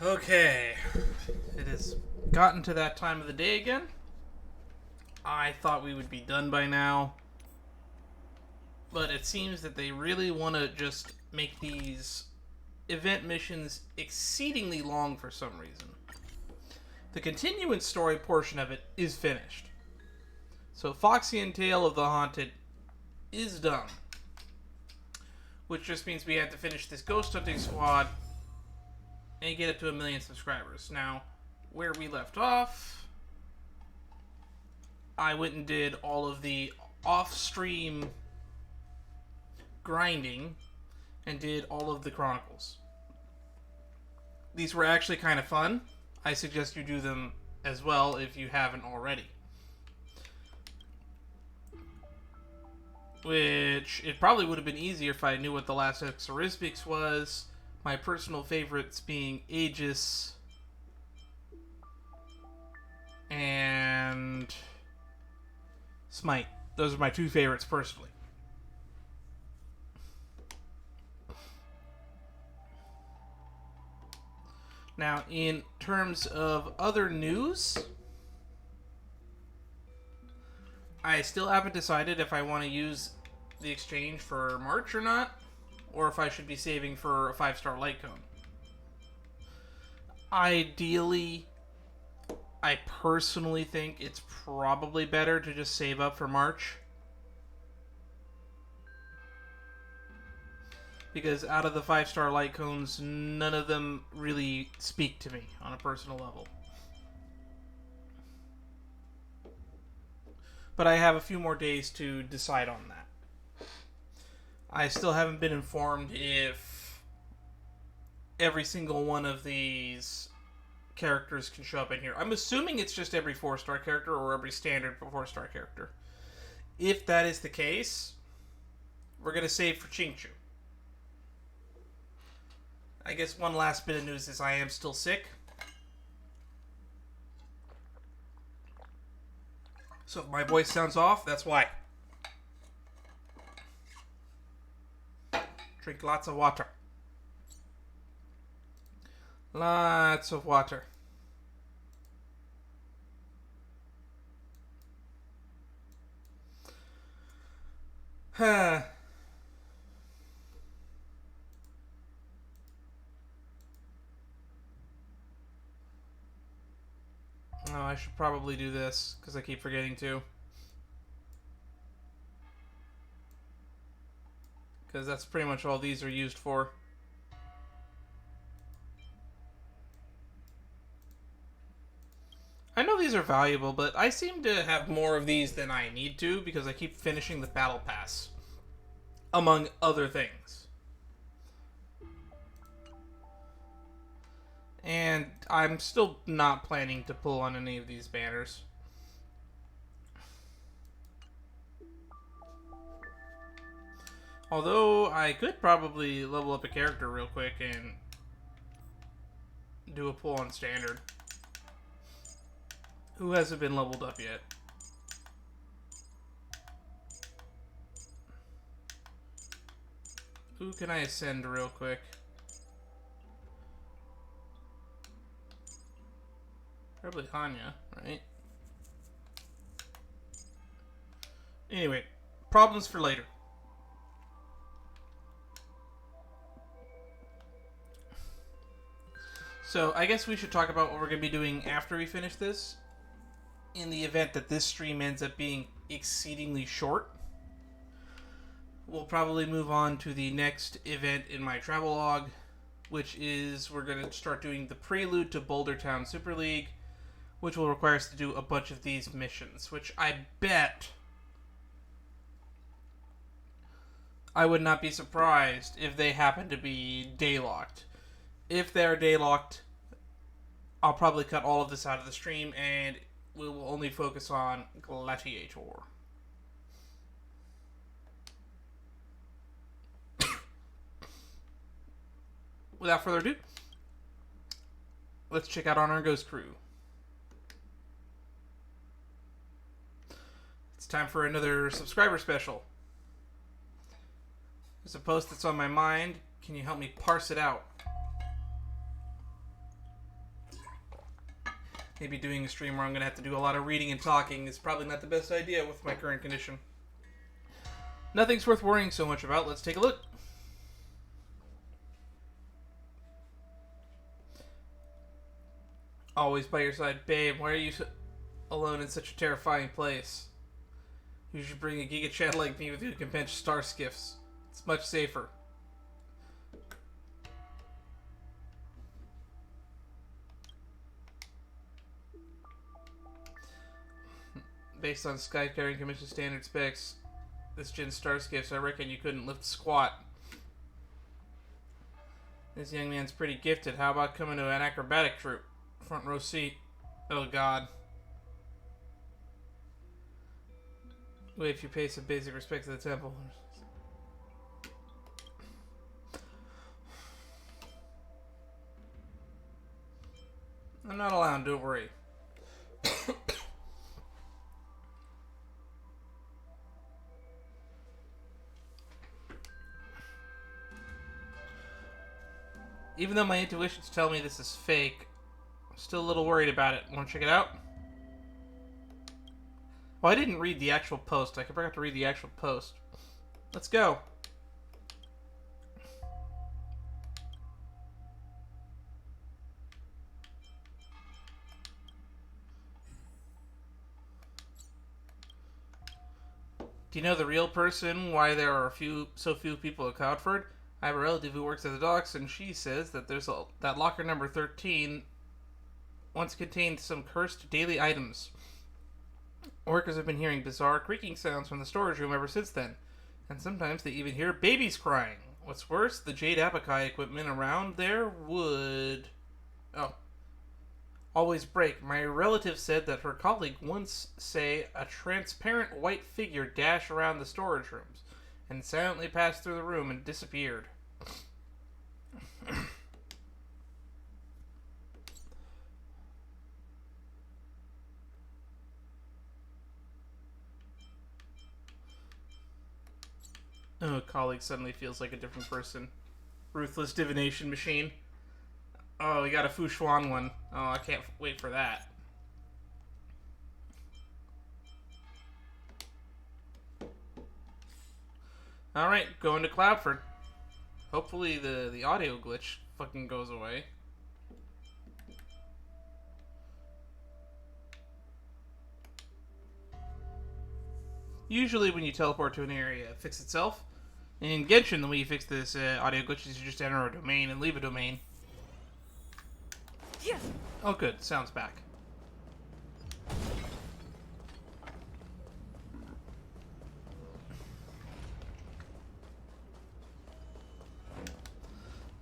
Okay. It has gotten to that time of the day again. I thought we would be done by now. But it seems that they really want to just make these event missions exceedingly long for some reason. The continuing story portion of it is finished. So Foxy and Tale of the Haunted is done. Which just means we have to finish this ghost hunting squad and get up to 1 million subscribers. Now, where we left off, I went and did all of the off-stream grinding and did all of the chronicles. These were actually kind of fun. I suggest you do them as well if you haven't already. Which, it probably would have been easier if I knew what the last Exorismix was. My personal favorites being Aegis and Smite. Those are my two favorites personally. Now, in terms of other news, I still haven't decided if I want to use the exchange for March or not, or if I should be saving for a 5-star light cone. Ideally, I personally think it's probably better to just save up for March. Because out of the 5-star light cones, none of them really speak to me on a personal level. But I have a few more days to decide on that. I still haven't been informed if every single one of these characters can show up in here. I'm assuming it's just every 4-star character or every standard 4-star character. If that is the case, we're going to save for Chinchu. I guess one last bit of news is I am still sick. So if my voice sounds off, that's why. Drink lots of water. Lots of water. Huh. Oh, I should probably do this, because I keep forgetting to. Because that's pretty much all these are used for. I know these are valuable, but I seem to have more of these than I need to, because I keep finishing the Battle Pass. Among other things. And I'm still not planning to pull on any of these banners. Although I could probably level up a character real quick and do a pull on standard. Who hasn't been leveled up yet? Who can I ascend real quick? Probably Hanya, right? Anyway, problems for later. So, I guess we should talk about what we're going to be doing after we finish this. In the event that this stream ends up being exceedingly short. We'll probably move on to the next event in my travel log, which is we're going to start doing the prelude to Boulder Town Super League, which will require us to do a bunch of these missions, which I bet I would not be surprised if they happen to be day-locked. If they're day-locked, I'll probably cut all of this out of the stream, and we will only focus on Gladiator. Without further ado, let's check out on our Ghost Crew. Let's time for another subscriber special. There's a post that's on my mind. Can you help me parse it out? Maybe doing a stream where I'm going to have to do a lot of reading and talking is probably not the best idea with my current condition. Nothing's worth worrying so much about. Let's take a look. Always by your side. Babe, why are you alone in such a terrifying place? You should bring a Giga Chad like me with you who can bench star skiffs. It's much safer. Based on Sky Carrying Commission standard specs, this gen star skiffs, I reckon you couldn't lift squat. This young man's pretty gifted. How about coming to an acrobatic troupe? Front row seat. Oh god. Wait, if you pay some basic respect to the temple. I'm not allowed, don't worry. Even though my intuitions tell me this is fake, I'm still a little worried about it. Want to check it out? Oh, I didn't read the actual post. I forgot to read the actual post. Let's go. Do you know the real person? Why there are so few people at Cloudford? I have a relative who works at the docks, and she says that that locker number 13 once contained some cursed daily items. Workers have been hearing bizarre creaking sounds from the storage room ever since then, and sometimes they even hear babies crying. What's worse, the Jade Apokai equipment around there would always break. My relative said that her colleague once saw a transparent white figure dash around the storage rooms and silently passed through the room and disappeared. Oh, colleague suddenly feels like a different person. Ruthless divination machine. Oh, we got a Fu Xuan one. Oh, I can't wait for that. Alright, going to Cloudford. Hopefully the audio glitch fucking goes away. Usually when you teleport to an area, it fixes itself. In Genshin, the way you fix this audio glitch is you just enter a domain and leave a domain. Yeah. Oh good, sound's back.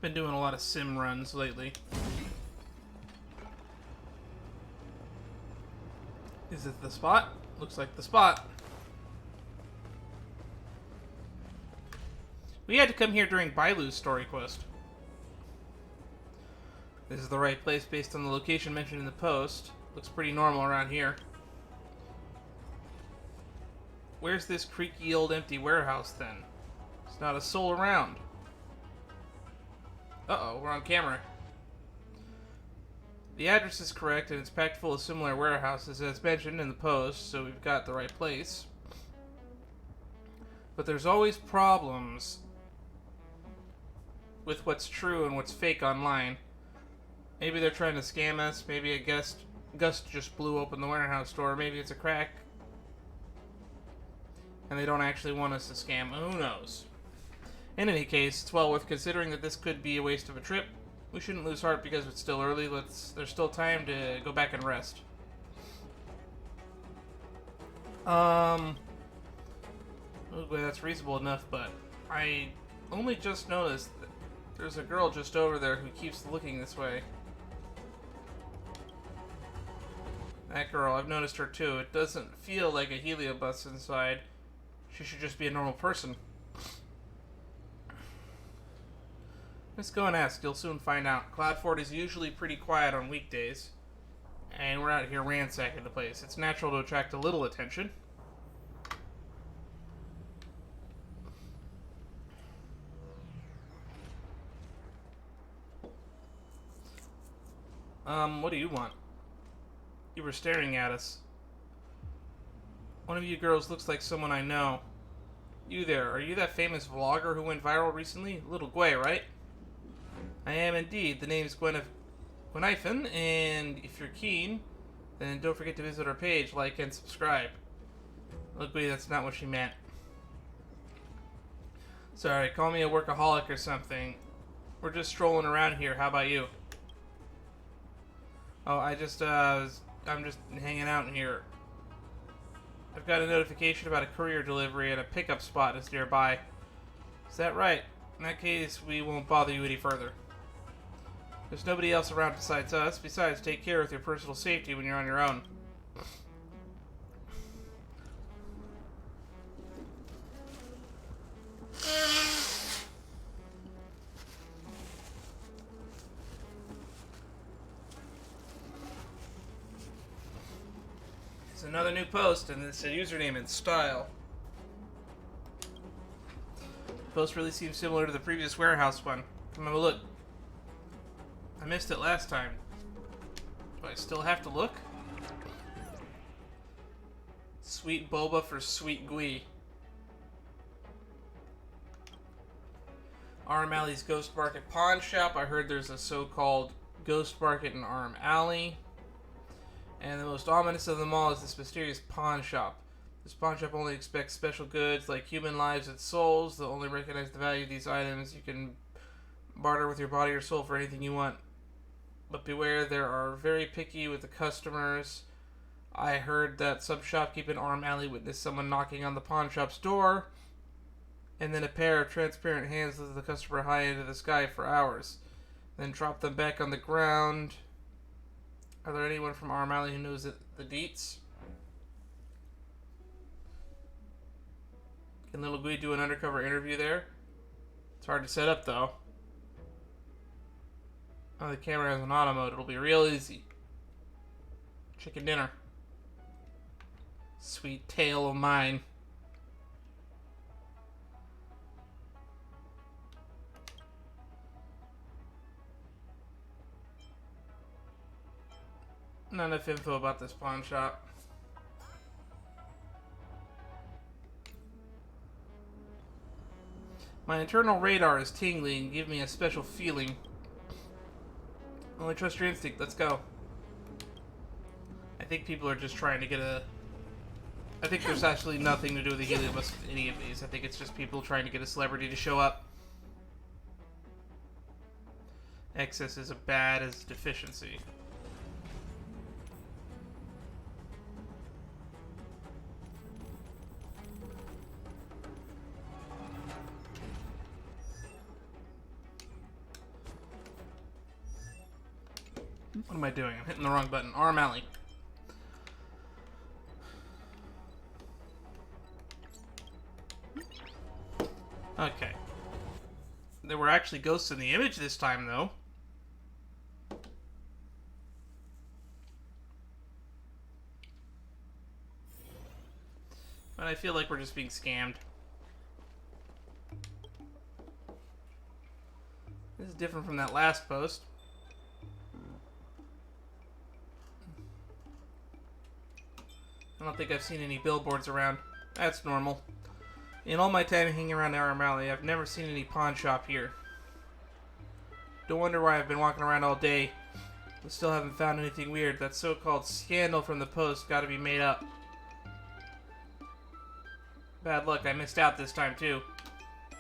Been doing a lot of sim runs lately. Is it the spot? Looks like the spot. We had to come here during Bailu's story quest. This is the right place based on the location mentioned in the post. Looks pretty normal around here. Where's this creaky old empty warehouse then? There's not a soul around. Uh-oh, we're on camera. The address is correct, and it's packed full of similar warehouses as mentioned in the post, so we've got the right place. But there's always problems with what's true and what's fake online. Maybe they're trying to scam us, maybe a gust just blew open the warehouse door, maybe it's a crack, and they don't actually want us to scam, who knows. In any case, it's well worth considering that this could be a waste of a trip. We shouldn't lose heart because it's still early. There's still time to go back and rest. Well, that's reasonable enough, but I only just noticed that there's a girl just over there who keeps looking this way. That girl, I've noticed her too. It doesn't feel like a heliobus inside. She should just be a normal person. Let's go and ask. You'll soon find out. Cloudford is usually pretty quiet on weekdays, and we're out here ransacking the place. It's natural to attract a little attention. What do you want? You were staring at us. One of you girls looks like someone I know. You there, are you that famous vlogger who went viral recently? Little Gwei, right? I am indeed. The name's Gwenithan, and if you're keen, then don't forget to visit our page, like, and subscribe. Look, Gwei, that's not what she meant. Sorry, call me a workaholic or something. We're just strolling around here. How about you? Oh, I'm just hanging out in here. I've got a notification about a courier delivery and a pickup spot is nearby. Is that right? In that case, we won't bother you any further. There's nobody else around besides us. Besides, take care with your personal safety when you're on your own. It's another new post, and it's a username in style. The post really seems similar to the previous warehouse one. Come have a look. I missed it last time. Do I still have to look? Sweet boba for sweet Gwei. Arm Alley's Ghost Market Pawn Shop. I heard there's a so-called Ghost Market in Arm Alley. And the most ominous of them all is this mysterious pawn shop. This pawn shop only expects special goods like human lives and souls. They'll only recognize the value of these items. You can barter with your body or soul for anything you want. But beware, they are very picky with the customers. I heard that some shopkeeper in Arm Alley witnessed someone knocking on the pawn shop's door, and then a pair of transparent hands lifted the customer high into the sky for hours, then dropped them back on the ground. Are there anyone from Arm Alley who knows the deets? Can little Gwei do an undercover interview there? It's hard to set up, though. Oh, the camera has an auto mode. It'll be real easy. Chicken dinner. Sweet tail of mine. Not enough info about this pawn shop. My internal radar is tingling and give me a special feeling. Only trust your instinct. Let's go. I think people are just trying to get a... I think there's actually nothing to do with the helium with any of these. I think it's just people trying to get a celebrity to show up. Excess is as bad as deficiency. What am I doing? I'm hitting the wrong button. Arm Alley. Okay. There were actually ghosts in the image this time, though. But I feel like we're just being scammed. This is different from that last post. I don't think I've seen any billboards around. That's normal. In all my time hanging around Arm Alley, I've never seen any pawn shop here. Don't wonder why I've been walking around all day, but still haven't found anything weird. That so-called scandal from the post gotta be made up. Bad luck, I missed out this time too.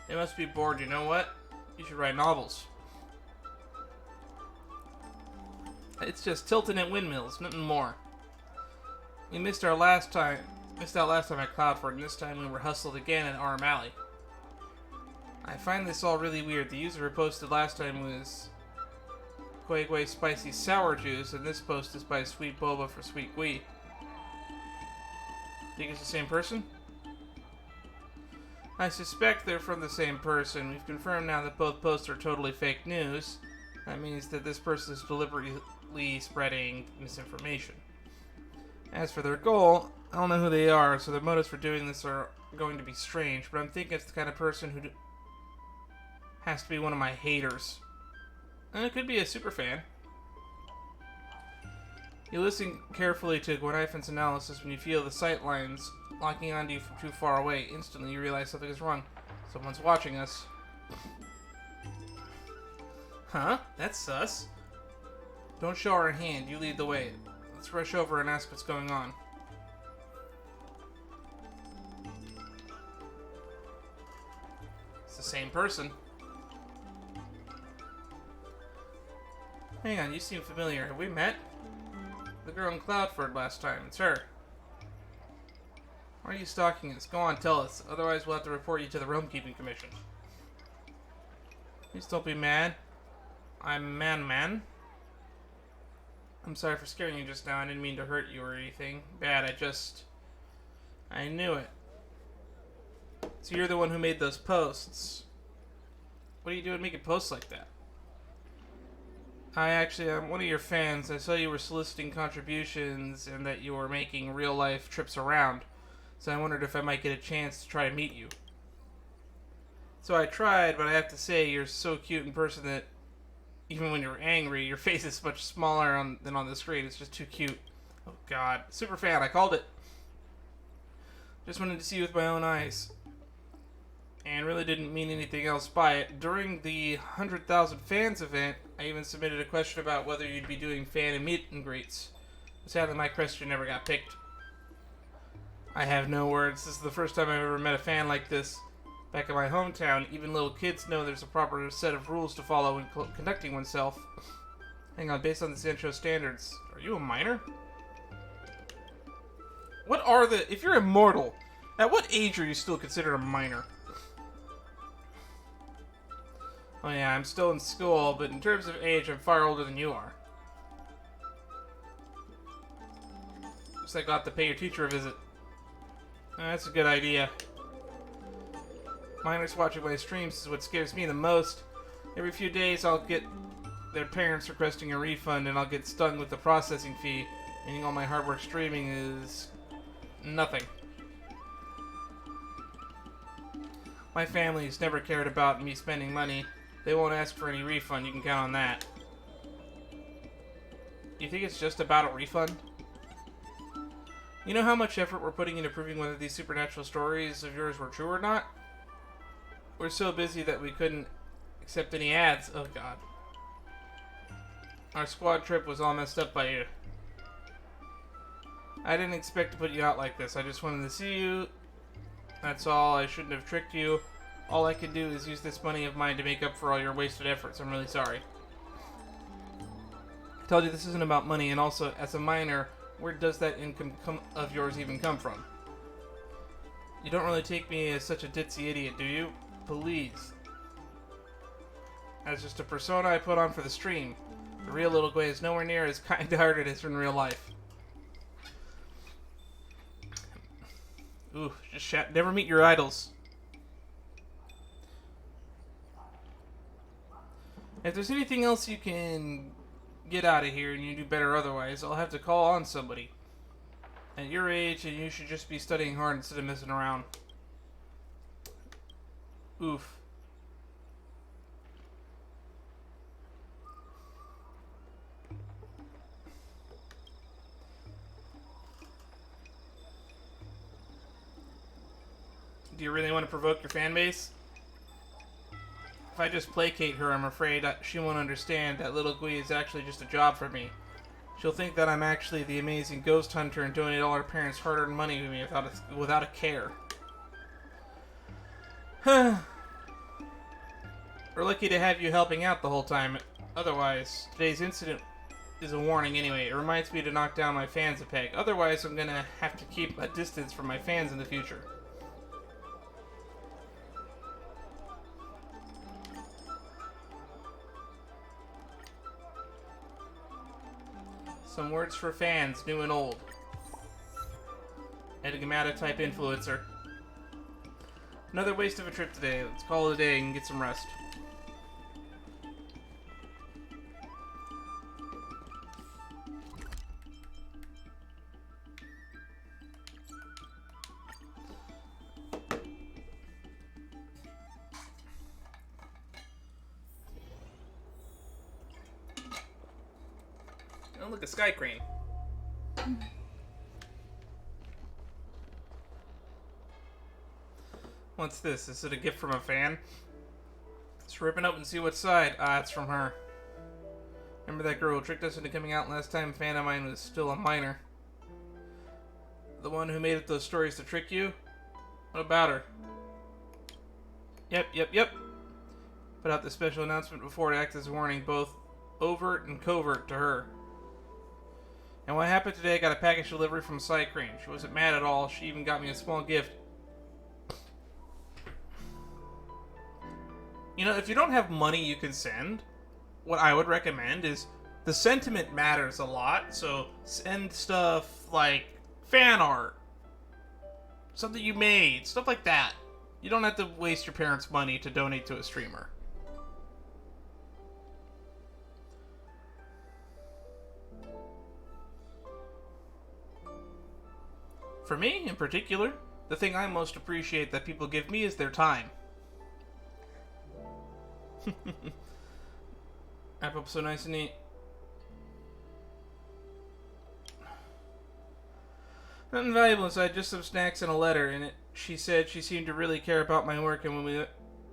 They must be bored, you know what? You should write novels. It's just tilting at windmills, nothing more. We missed out last time at Cloudford, and this time we were hustled again at Arm Alley. I find this all really weird. The user who posted last time was Gwei Spicy Sour Juice, and this post is by Sweet Boba for Sweet Gwei. Think it's the same person? I suspect they're from the same person. We've confirmed now that both posts are totally fake news. That means that this person is deliberately spreading misinformation. As for their goal, I don't know who they are, so their motives for doing this are going to be strange, but I'm thinking it's the kind of person who has to be one of my haters. And it could be a super fan. You listen carefully to Gwenifen's analysis when you feel the sight lines locking onto you from too far away. Instantly, you realize something is wrong. Someone's watching us. Huh? That's sus. Don't show our hand. You lead the way. Let's rush over and ask what's going on. It's the same person. Hang on, you seem familiar. Have we met? The girl in Cloudford last time. It's her. Why are you stalking us? Go on, tell us. Otherwise, we'll have to report you to the Realm Keeping Commission. Please don't be mad. I'm man. I'm sorry for scaring you just now. I didn't mean to hurt you or anything. Bad, I knew it. So you're the one who made those posts. What are you doing making posts like that? I'm one of your fans. I saw you were soliciting contributions and that you were making real-life trips around. So I wondered if I might get a chance to try to meet you. So I tried, but I have to say you're so cute in person that even when you're angry, your face is much smaller than on the screen. It's just too cute. Oh god. Super fan, I called it. Just wanted to see you with my own eyes. And really didn't mean anything else by it. During the 100,000 fans event, I even submitted a question about whether you'd be doing fan and meet and greets. Sadly, my question never got picked. I have no words. This is the first time I've ever met a fan like this. Back in my hometown, even little kids know there's a proper set of rules to follow when conducting oneself. Hang on, based on the intro standards, are you a minor? If you're immortal, at what age are you still considered a minor? Oh yeah, I'm still in school, but in terms of age, I'm far older than you are. Looks like I'll have to pay your teacher a visit. That's a good idea. Minors watching my streams is what scares me the most. Every few days I'll get their parents requesting a refund and I'll get stung with the processing fee, meaning all my hard work streaming is nothing. My family's never cared about me spending money. They won't ask for any refund, you can count on that. You think it's just about a refund? You know how much effort we're putting into proving whether these supernatural stories of yours were true or not? We're so busy that we couldn't accept any ads. Oh god. Our squad trip was all messed up by you. I didn't expect to put you out like this. I just wanted to see you. That's all. I shouldn't have tricked you. All I can do is use this money of mine to make up for all your wasted efforts. I'm really sorry. I told you this isn't about money, and also, as a minor, where does that income of yours even come from? You don't really take me as such a ditzy idiot, do you? Please. That's just a persona I put on for the stream. The real little Gwei is nowhere near as kind-hearted as in real life. Ooh, never meet your idols. If there's anything else you can get out of here and you do better otherwise, I'll have to call on somebody. At your age, and you should just be studying hard instead of messing around. Oof. Do you really want to provoke your fan base? If I just placate her, I'm afraid she won't understand that little Gui is actually just a job for me. She'll think that I'm actually the amazing ghost hunter and donate all her parents' hard-earned money to me without a care. We're lucky to have you helping out the whole time. Otherwise, today's incident is a warning anyway. It reminds me to knock down my fans a peg. Otherwise, I'm gonna have to keep a distance from my fans in the future. Some words for fans, new and old. Edgamata type influencer. Another waste of a trip today. Let's call it a day and get some rest. Oh, look, a sky crane. What's this? Is it a gift from a fan? Let's rip it open and see what side. Ah, it's from her. Remember that girl who tricked us into coming out last time? Fan of mine was still a minor. The one who made up those stories to trick you? What about her? Yep. Put out the special announcement before to act as a warning, both overt and covert to her. And what happened today, I got a package delivery from Cycrane. She wasn't mad at all. She even got me a small gift. You know, if you don't have money you can send, what I would recommend is the sentiment matters a lot. So send stuff like fan art, something you made, stuff like that. You don't have to waste your parents' money to donate to a streamer. For me, in particular, the thing I most appreciate that people give me is their time. Wrap up so nice and neat. Nothing valuable inside, just some snacks and a letter in it. She said she seemed to really care about my work, and when we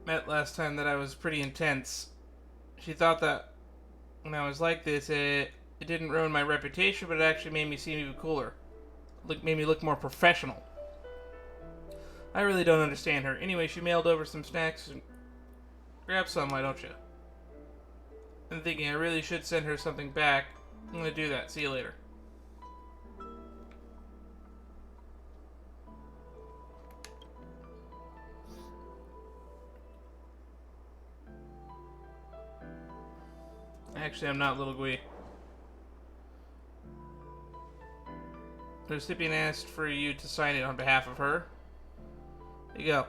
met last time that I was pretty intense. She thought that when I was like this, it didn't ruin my reputation, but it actually made me seem even cooler. Made me look more professional. I really don't understand her. Anyway, she mailed over some snacks. Grab some, why don't you? I'm thinking I really should send her something back. I'm gonna do that. See you later. Actually, I'm not Little Gui. The recipient asked for you to sign it on behalf of her. There you go.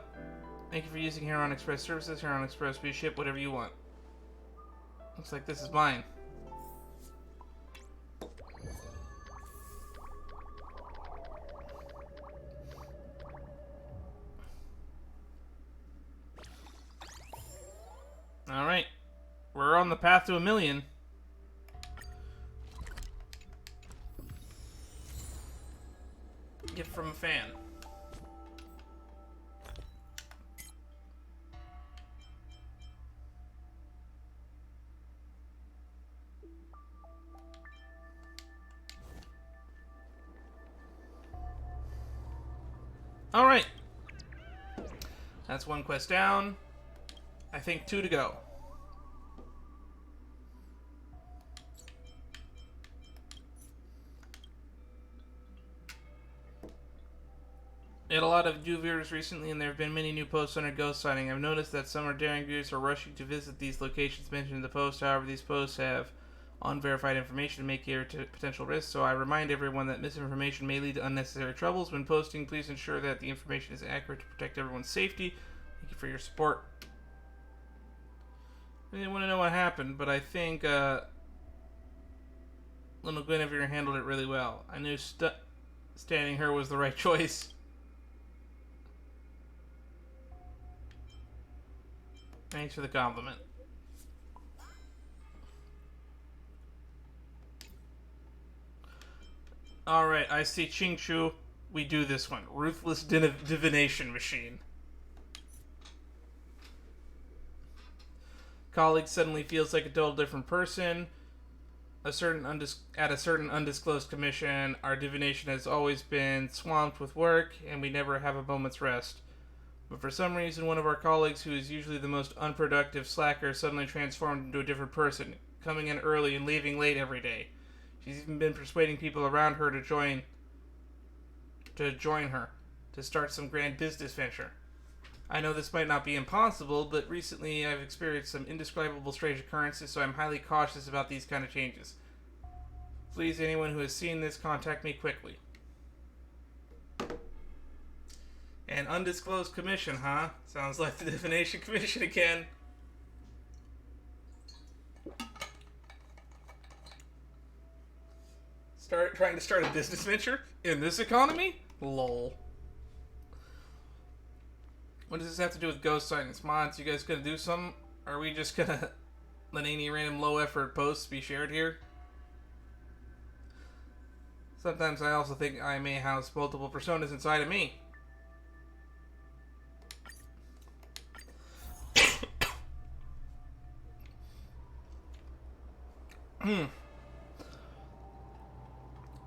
Thank you for using Heron Express services. Heron Express, we ship whatever you want. Looks like this is mine. Alright. We're on the path to 1,000,000. Gift from a fan. Alright. That's one quest down. I think 2 to go. We had a lot of new viewers recently, and there have been many new posts on our ghost sighting. I've noticed that some are daring viewers are rushing to visit these locations mentioned in the post. However, these posts have unverified information to make clear to potential risks, so I remind everyone that misinformation may lead to unnecessary troubles. When posting, please ensure that the information is accurate to protect everyone's safety. Thank you for your support. I didn't want to know what happened, but I think Little Guinevere handled it really well. I knew standing her was the right choice. Thanks for the compliment. Alright, I see Qingchu. We do this one. Ruthless Divination Machine. Colleague suddenly feels like a total different person. At a certain undisclosed commission, our divination has always been swamped with work, and we never have a moment's rest. But for some reason, one of our colleagues, who is usually the most unproductive slacker, suddenly transformed into a different person, coming in early and leaving late every day. She's even been persuading people around her to join her, to start some grand business venture. I know this might not be impossible, but recently I've experienced some indescribable strange occurrences, so I'm highly cautious about these kind of changes. Please, anyone who has seen this, contact me quickly. An undisclosed commission, huh? Sounds like the Divination Commission again. Trying to start a business venture in this economy? Lol. What does this have to do with ghost sightings? Mods, you guys gonna do something? Are we just gonna let any random low effort posts be shared here? Sometimes I also think I may house multiple personas inside of me.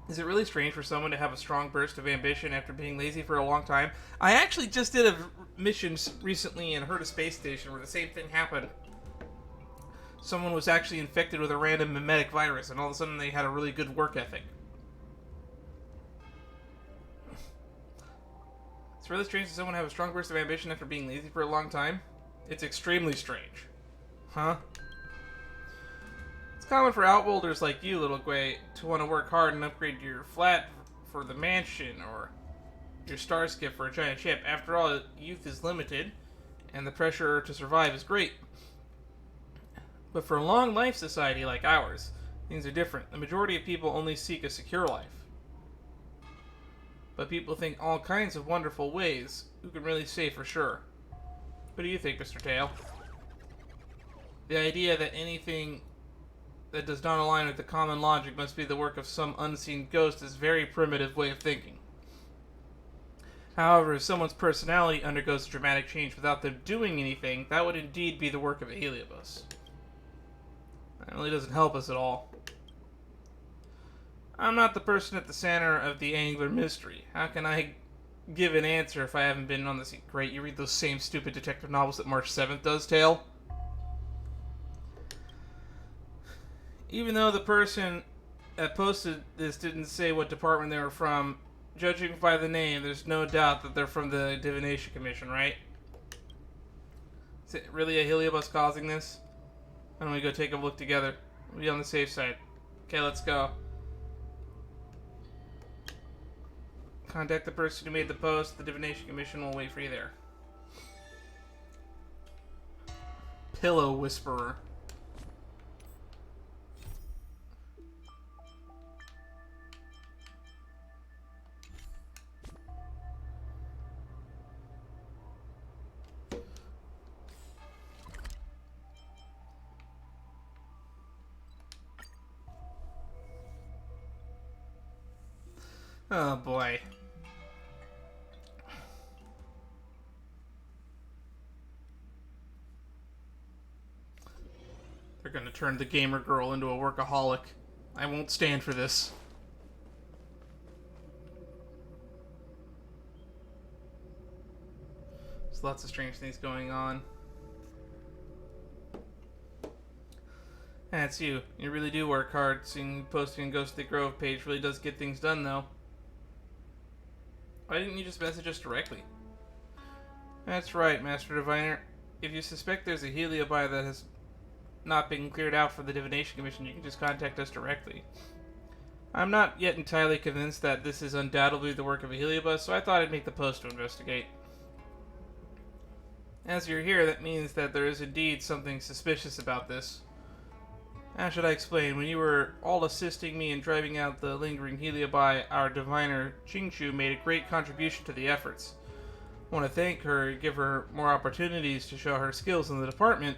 Is it really strange for someone to have a strong burst of ambition after being lazy for a long time? I actually just did a mission recently and heard a space station where the same thing happened. Someone was actually infected with a random mimetic virus, and all of a sudden they had a really good work ethic. It's really strange that someone have a strong burst of ambition after being lazy for a long time. It's extremely strange. Huh? It's common for outworlders like you, little Gwei, to want to work hard and upgrade your flat for the mansion or your star skip for a giant ship. After all, youth is limited, and the pressure to survive is great. But for a long life society like ours, things are different. The majority of people only seek a secure life. But people think all kinds of wonderful ways. Who can really say for sure? What do you think, Mr. Tail? The idea that anything that does not align with the common logic must be the work of some unseen ghost is a very primitive way of thinking. However, if someone's personality undergoes a dramatic change without them doing anything, that would indeed be the work of a Heliobus. That really doesn't help us at all. I'm not the person at the center of the angular mystery. How can I give an answer if I haven't been on the scene? Great, you read those same stupid detective novels that March 7th does, Tail? Even though the person that posted this didn't say what department they were from, judging by the name, there's no doubt that they're from the Divination Commission, right? Is it really a Heliobus causing this? Why don't we go take a look together? We'll be on the safe side. Okay, let's go. Contact the person who made the post. The Divination Commission will wait for you there. Pillow Whisperer. Oh boy. They're gonna turn the gamer girl into a workaholic. I won't stand for this. There's lots of strange things going on. That's you. You really do work hard. Seeing posting on Ghost of the Grove page really does get things done, though. Why didn't you just message us directly? That's right, Master Diviner. If you suspect there's a Heliobi that has not been cleared out for the Divination Commission, you can just contact us directly. I'm not yet entirely convinced that this is undoubtedly the work of a Heliobus, so I thought I'd make the post to investigate. As you're here, that means that there is indeed something suspicious about this. How should I explain? When you were all assisting me in driving out the lingering Heliobi, our diviner, Qingchu, made a great contribution to the efforts. I want to thank her and give her more opportunities to show her skills in the department,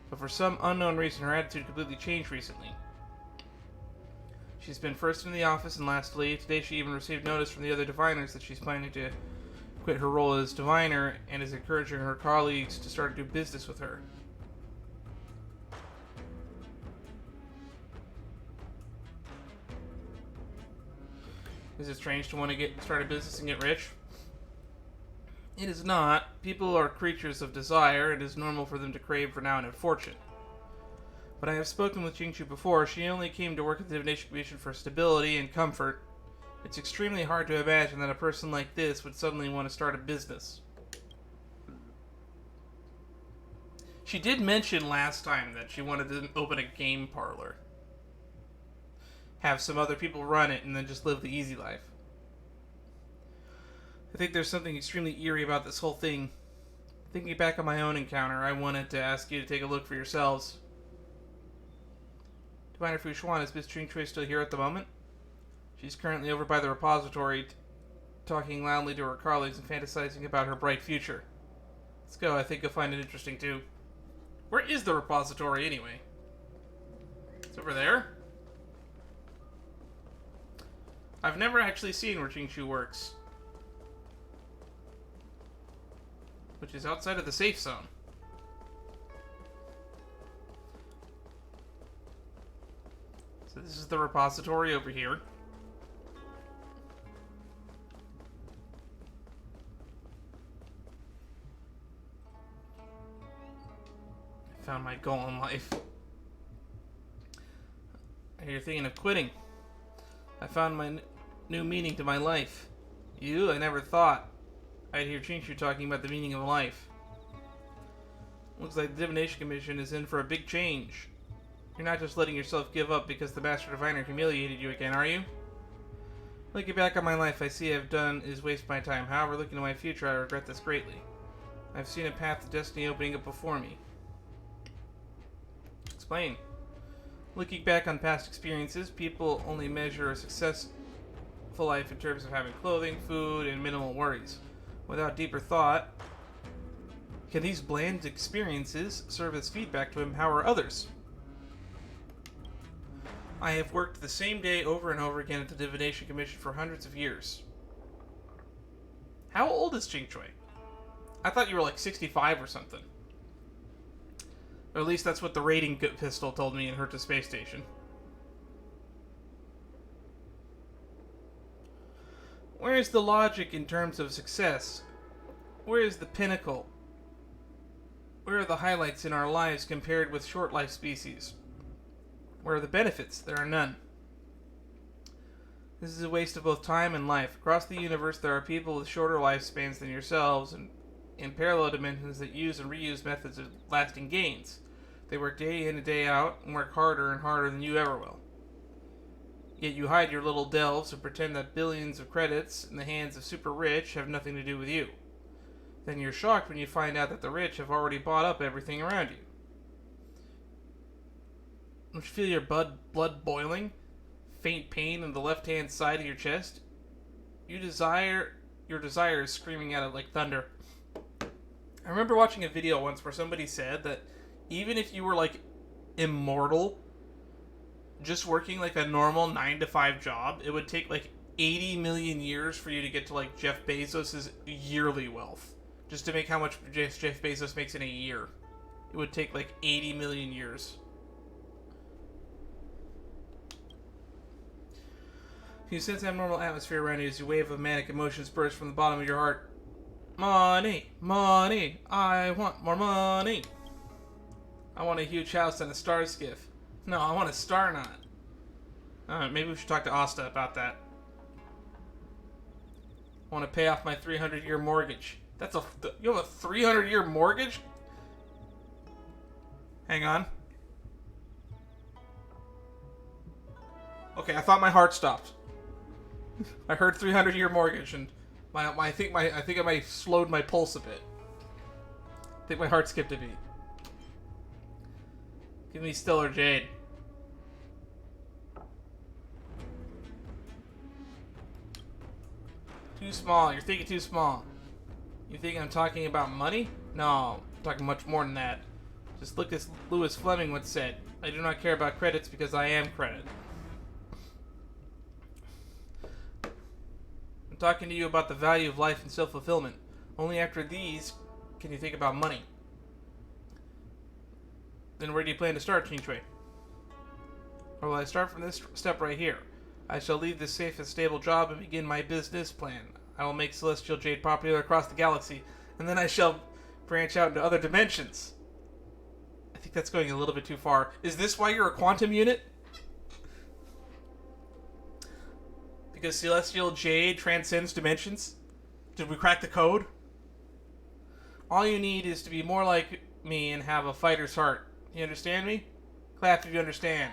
but for some unknown reason her attitude completely changed recently. She's been first in the office and last to leave. Today she even received notice from the other diviners that she's planning to quit her role as diviner and is encouraging her colleagues to start to do business with her. Is it strange to want to start a business and get rich? It is not. People are creatures of desire. It is normal for them to crave renown and fortune. But I have spoken with Qingchu before. She only came to work at the Divination Commission for stability and comfort. It's extremely hard to imagine that a person like this would suddenly want to start a business. She did mention last time that she wanted to open a game parlor. Have some other people run it and then just live the easy life. I think there's something extremely eerie about this whole thing. Thinking back on my own encounter, I wanted to ask you to take a look for yourselves. Diviner Fushuan, is Miss Qingchui still here at the moment? She's currently over by the repository, talking loudly to her colleagues and fantasizing about her bright future. Let's go, I think you'll find it interesting too. Where is the repository anyway? It's over there? I've never actually seen where Qingchu works. Which is outside of the safe zone. This is the repository over here. I found my goal in life. You're thinking of quitting. I found my new meaning to my life. You? I never thought I'd hear Chinchu talking about the meaning of life. Looks like the Divination Commission is in for a big change. You're not just letting yourself give up because the Master Diviner humiliated you again, are you? Looking back on my life, I see I've done is waste my time. However, looking to my future, I regret this greatly. I've seen a path to destiny opening up before me. Explain. Looking back on past experiences, people only measure a successful life in terms of having clothing, food, and minimal worries. Without deeper thought, can these bland experiences serve as feedback to empower others? I have worked the same day over and over again at the Divination Commission for hundreds of years. How old is Ching Chui? I thought you were like 65 or something. Or at least that's what the rating pistol told me in Herta Space Station. Where is the logic in terms of success? Where is the pinnacle? Where are the highlights in our lives compared with short life species? Where are the benefits? There are none. This is a waste of both time and life. Across the universe, there are people with shorter lifespans than yourselves, and in parallel dimensions that use and reuse methods of lasting gains. They work day in and day out, and work harder and harder than you ever will. Yet you hide your little delves and pretend that billions of credits in the hands of super rich have nothing to do with you. Then you're shocked when you find out that the rich have already bought up everything around you. Don't you feel your blood boiling? Faint pain in the left-hand side of your chest? Your desire is screaming at it like thunder. I remember watching a video once where somebody said that even if you were like immortal, just working like a normal 9-to-5 job, it would take like 80 million years for you to get to like Jeff Bezos' yearly wealth. Just to make how much Jeff Bezos makes in a year. It would take like 80 million years. You sense abnormal atmosphere around you as you wave of manic emotions burst from the bottom of your heart. Money! Money! I want more money! I want a huge house and a star skiff. No, I want a star knot. Maybe we should talk to Asta about that. I want to pay off my 300-year mortgage. You have a 300-year mortgage? Hang on. Okay, I thought my heart stopped. I heard 300-year mortgage, and I think I might have slowed my pulse a bit. I think my heart skipped a beat. Give me Stellar Jade. Too small. You're thinking too small. You think I'm talking about money? No, I'm talking much more than that. Just look as Lewis Fleming once said. I do not care about credits because I am credit. I'm talking to you about the value of life and self-fulfillment. Only after these can you think about money. Then where do you plan to start, Qing Shui? Or will I start from this step right here? I shall leave this safe and stable job and begin my business plan. I will make Celestial Jade popular across the galaxy, and then I shall branch out into other dimensions. I think that's going a little bit too far. Is this why you're a quantum unit? Because Celestial Jade transcends dimensions? Did we crack the code? All you need is to be more like me and have a fighter's heart. You understand me? Clap if you understand.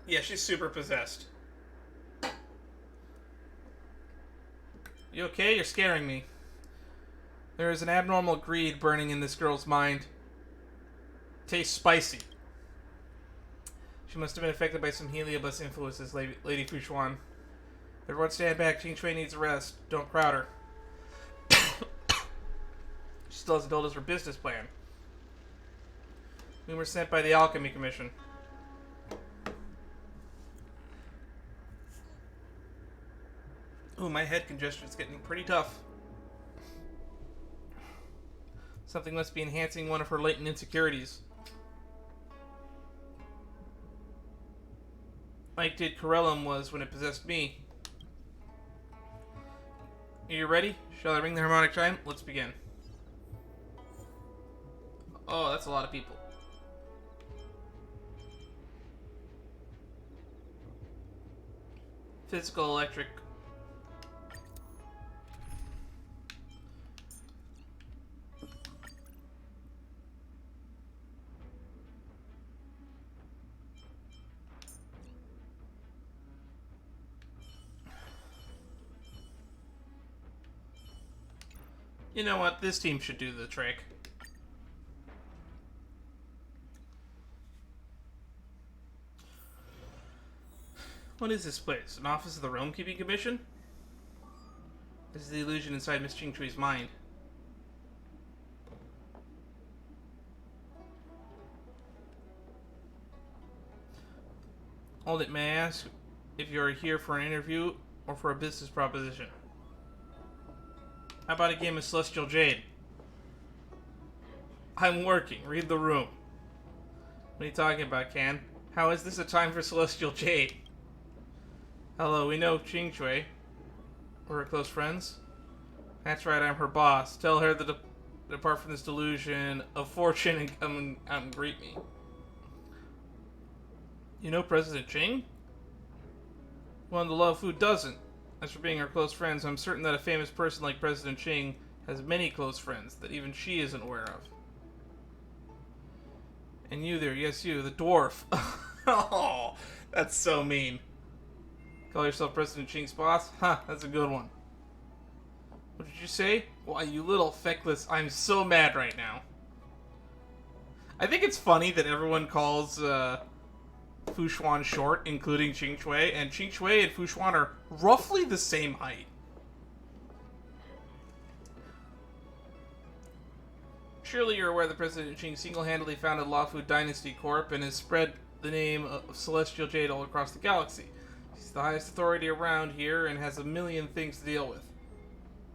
Yeah, she's super possessed. You okay? You're scaring me. There is an abnormal greed burning in this girl's mind. Tastes spicy. She must have been affected by some heliobus influences, Lady Fushuan. Everyone stand back. Qing Shui needs a rest. Don't crowd her. She still hasn't told us her business plan. We were sent by the Alchemy Commission. Ooh, my head congestion is getting pretty tough. Something must be enhancing one of her latent insecurities. Like did Corellum was when it possessed me. Are you ready? Shall I ring the harmonic chime? Let's begin. Oh, that's a lot of people. Physical, electric. You know what? This team should do the trick. What is this place? An office of the Realm Keeping Commission? This is the illusion inside Miss Chingchui's mind. Hold it, may I ask if you are here for an interview or for a business proposition? How about a game of Celestial Jade? I'm working. Read the room. What are you talking about, Can? How is this a time for Celestial Jade? Hello, we know Chingchui. We're close friends. That's right, I'm her boss. Tell her to depart from this delusion of fortune and come and greet me. You know President Ching? Well, the Luofu doesn't. As for being our close friends, I'm certain that a famous person like President Ching has many close friends that even she isn't aware of. And you there, yes you, the dwarf. Oh, that's so mean. Call yourself President Ching's boss? Huh, that's a good one. What did you say? Why, you little feckless, I'm so mad right now. I think it's funny that everyone calls Fu Xuan short, including Ching Chui, and Ching Chui and Fu Xuan are roughly the same height. Surely you're aware that President Ching single-handedly founded Luofu Dynasty Corp and has spread the name of Celestial Jade all across the galaxy. He's the highest authority around here and has a million things to deal with.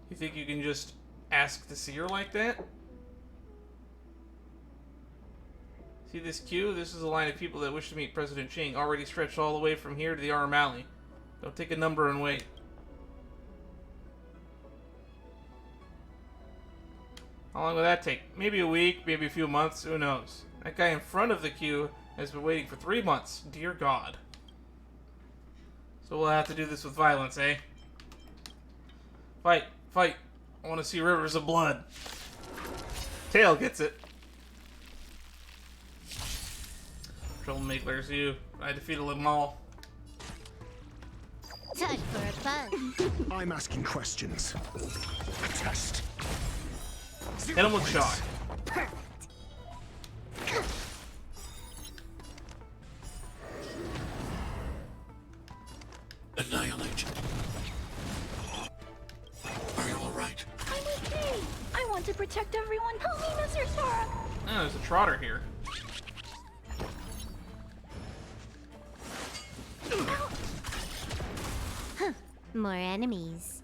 You think you can just ask to see her like that? See this queue? This is a line of people that wish to meet President Ching, already stretched all the way from here to the Arm Alley. Don't take a number and wait. How long will that take? Maybe a week, maybe a few months, who knows? That guy in front of the queue has been waiting for 3 months. Dear God. So we'll have to do this with violence, eh? Fight, fight. I want to see rivers of blood. Tail gets it. Troublemakers, you. I defeated them all. Time for a fun. I'm asking questions. A test. Hit him with shock. Annihilate. Are you alright? I'm okay. I want to protect everyone. Help me, Mr. Sora. Oh, there's a trotter here. Huh. More enemies.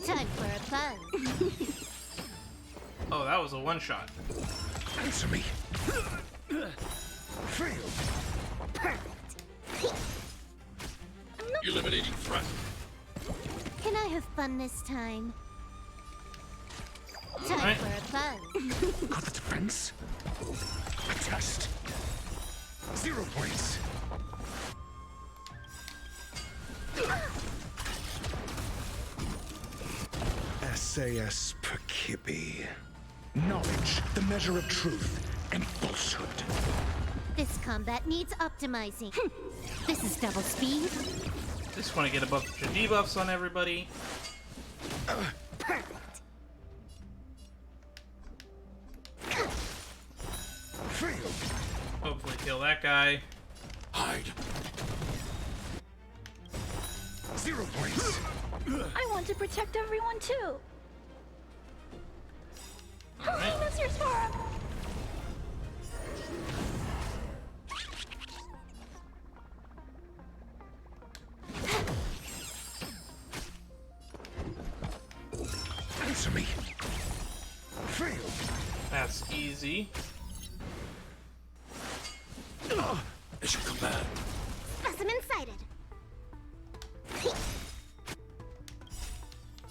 Time for a fun. Oh, that was a one-shot. Answer me. Fail. Eliminating threat. Can I have fun this time? Time Alright. for a fun. Got the defense. A test. 0 points. SAS Perkibi. Knowledge, the measure of truth and falsehood. This combat needs optimizing. This is double speed. Just want to get a bunch of debuffs on everybody. Perfect. Fail. Hopefully kill that guy. Hide. 0 points. I want to protect everyone too. Help me, Alright. Mr. Sora. That's easy. It should come back. Specimen sighted.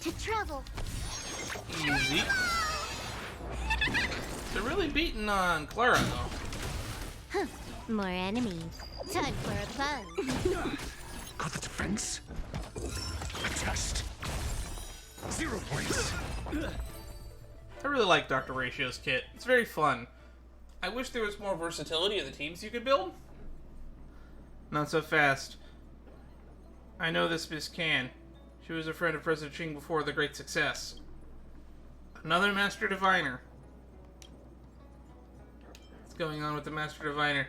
To travel. Easy. They're really beating on Clara, though. Huh. More enemies. Time for a fun. Got the defense? A test. 0 points. I really like Dr. Ratio's kit. It's very fun. I wish there was more versatility of the teams you could build. Not so fast. I know this Miss Can. She was a friend of President Ching before the Great Success. Another Master Diviner. What's going on with the Master Diviner?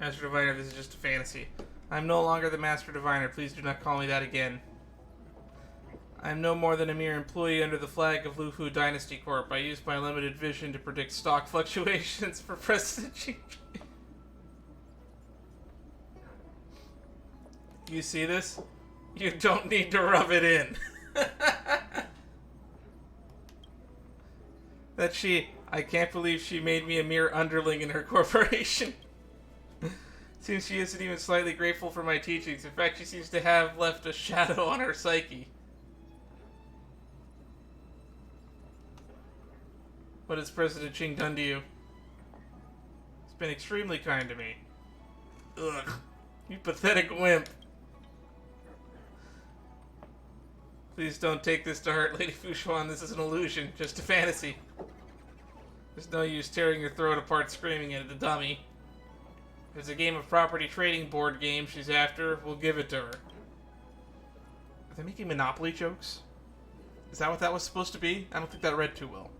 Master Diviner, this is just a fantasy. I'm no longer the Master Diviner. Please do not call me that again. I am no more than a mere employee under the flag of Luofu Dynasty Corp. I use my limited vision to predict stock fluctuations for President Xi. You see this? You don't need to rub it in. I can't believe she made me a mere underling in her corporation. Seems she isn't even slightly grateful for my teachings. In fact, she seems to have left a shadow on her psyche. What has President Ching done to you? He's been extremely kind to me. Ugh. You pathetic wimp. Please don't take this to heart, Lady Fushuan. This is an illusion. Just a fantasy. There's no use tearing your throat apart screaming at the dummy. If it's a game of property trading board game she's after, we'll give it to her. Are they making Monopoly jokes? Is that what that was supposed to be? I don't think that read too well.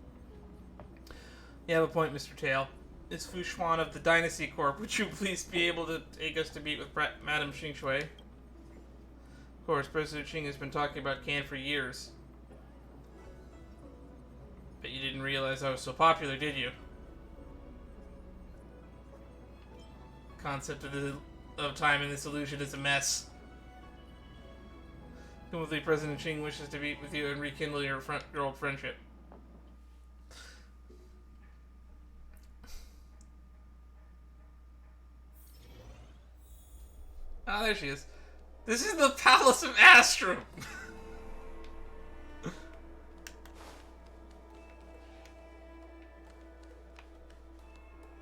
You have a point, Mr. Tail. It's Fushuan of the Dynasty Corp. Would you please be able to take us to meet with Madame Xing Shui? Of course, President Ching has been talking about Can for years. But you didn't realize I was so popular, did you? Concept of time in this illusion is a mess. Hopefully President Ching wishes to meet with you and rekindle your old friendship. Ah, there she is. This is the Palace of Astrum!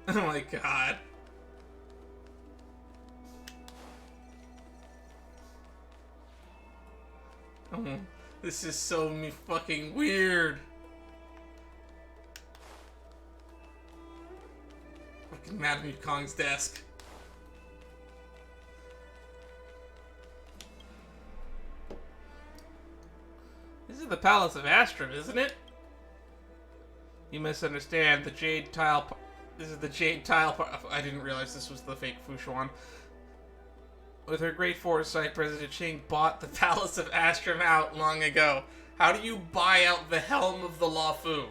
Oh my god. Oh, this is so fucking weird. Fucking Madame Kong's desk. This is the Palace of Astrum, isn't it? You misunderstand. The Jade Tile... This is the Jade Tile... I didn't realize this was the fake Fushuan. With her great foresight, President Ching bought the Palace of Astrum out long ago. How do you buy out the helm of the Luofu?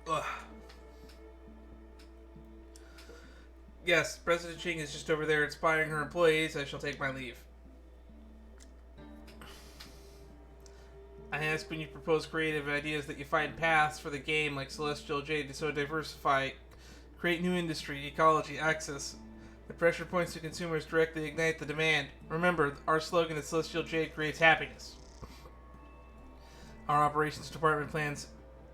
Ugh. Yes, President Ching is just over there inspiring her employees. I shall take my leave. I ask when you propose creative ideas that you find paths for the game like Celestial Jade to so diversify, create new industry, ecology, access. The pressure points to consumers directly ignite the demand. Remember, our slogan is Celestial Jade creates happiness. Our operations department plans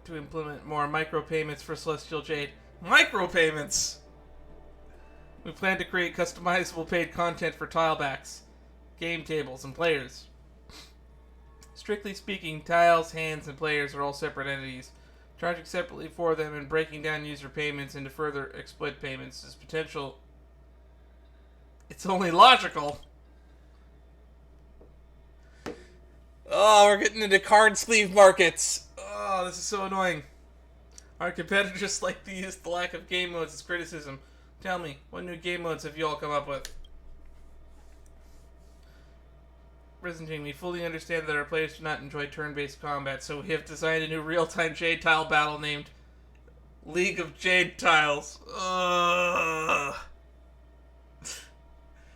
to implement more micropayments for Celestial Jade. Micropayments! We plan to create customizable paid content for tilebacks, game tables, and players. Strictly speaking, tiles, hands, and players are all separate entities. Charging separately for them and breaking down user payments into further exploit payments is potential. It's only logical. Oh, we're getting into card sleeve markets. Oh, this is so annoying. Our competitors like to use the lack of game modes as criticism. Tell me, what new game modes have you all come up with? Presenting, we fully understand that our players do not enjoy turn-based combat, so we have designed a new real-time Jade Tile battle named League of Jade Tiles. Ugh.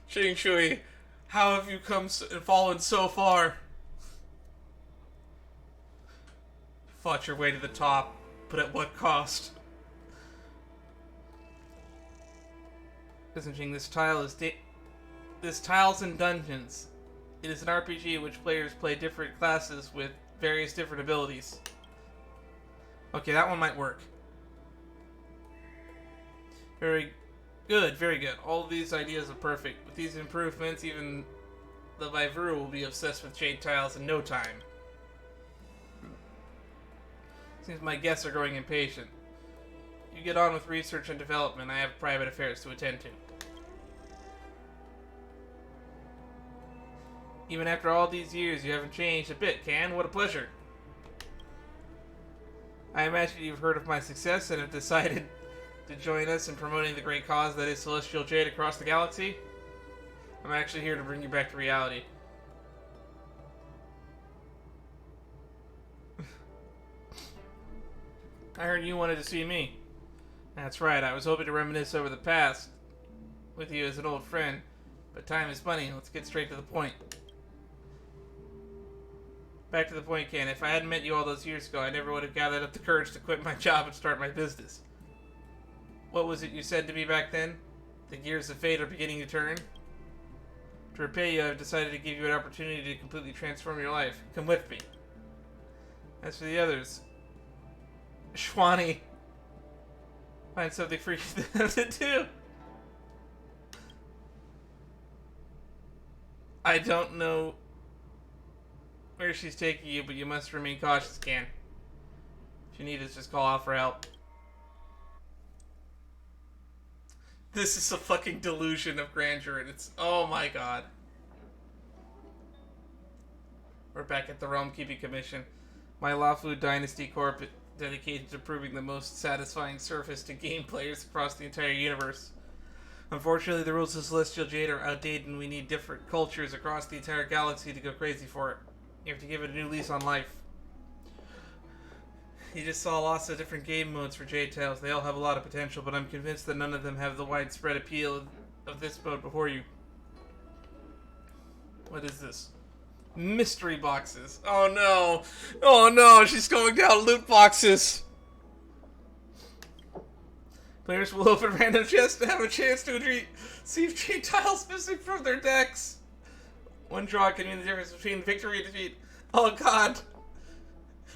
Xing Shui, how have you come and fallen so far? Fought your way to the top, but at what cost? Listen, Xing, this tile's in dungeons. It is an RPG in which players play different classes with various different abilities. Okay, that one might work. Very good, very good. All of these ideas are perfect. With these improvements, even the Vivuru will be obsessed with jade tiles in no time. Seems my guests are growing impatient. You get on with research and development. I have private affairs to attend to. Even after all these years, you haven't changed a bit, Can. What a pleasure. I imagine you've heard of my success and have decided to join us in promoting the great cause that is Celestial Jade across the galaxy. I'm actually here to bring you back to reality. I heard you wanted to see me. That's right, I was hoping to reminisce over the past with you as an old friend, but time is money. Let's get straight to the point. Back to the point, Ken. If I hadn't met you all those years ago, I never would have gathered up the courage to quit my job and start my business. What was it you said to me back then? The gears of fate are beginning to turn? To repay you, I've decided to give you an opportunity to completely transform your life. Come with me. As for the others, Shwani, find something for you to do. I don't know where she's taking you, but you must remain cautious, Can. If you need us, just call out for help. This is a fucking delusion of grandeur, and it's... oh my god. We're back at the Realm Keeping Commission. My Luofu Dynasty Corp dedicated to proving the most satisfying service to game players across the entire universe. Unfortunately, the rules of Celestial Jade are outdated, and we need different cultures across the entire galaxy to go crazy for it. You have to give it a new lease on life. You just saw lots of different game modes for Jade Tiles. They all have a lot of potential, but I'm convinced that none of them have the widespread appeal of this mode before you. What is this? Mystery boxes. Oh no! Oh no! She's going down loot boxes! Players will open random chests to have a chance to receive Jade Tiles missing from their decks. One draw can mean the difference between victory and defeat. Oh god!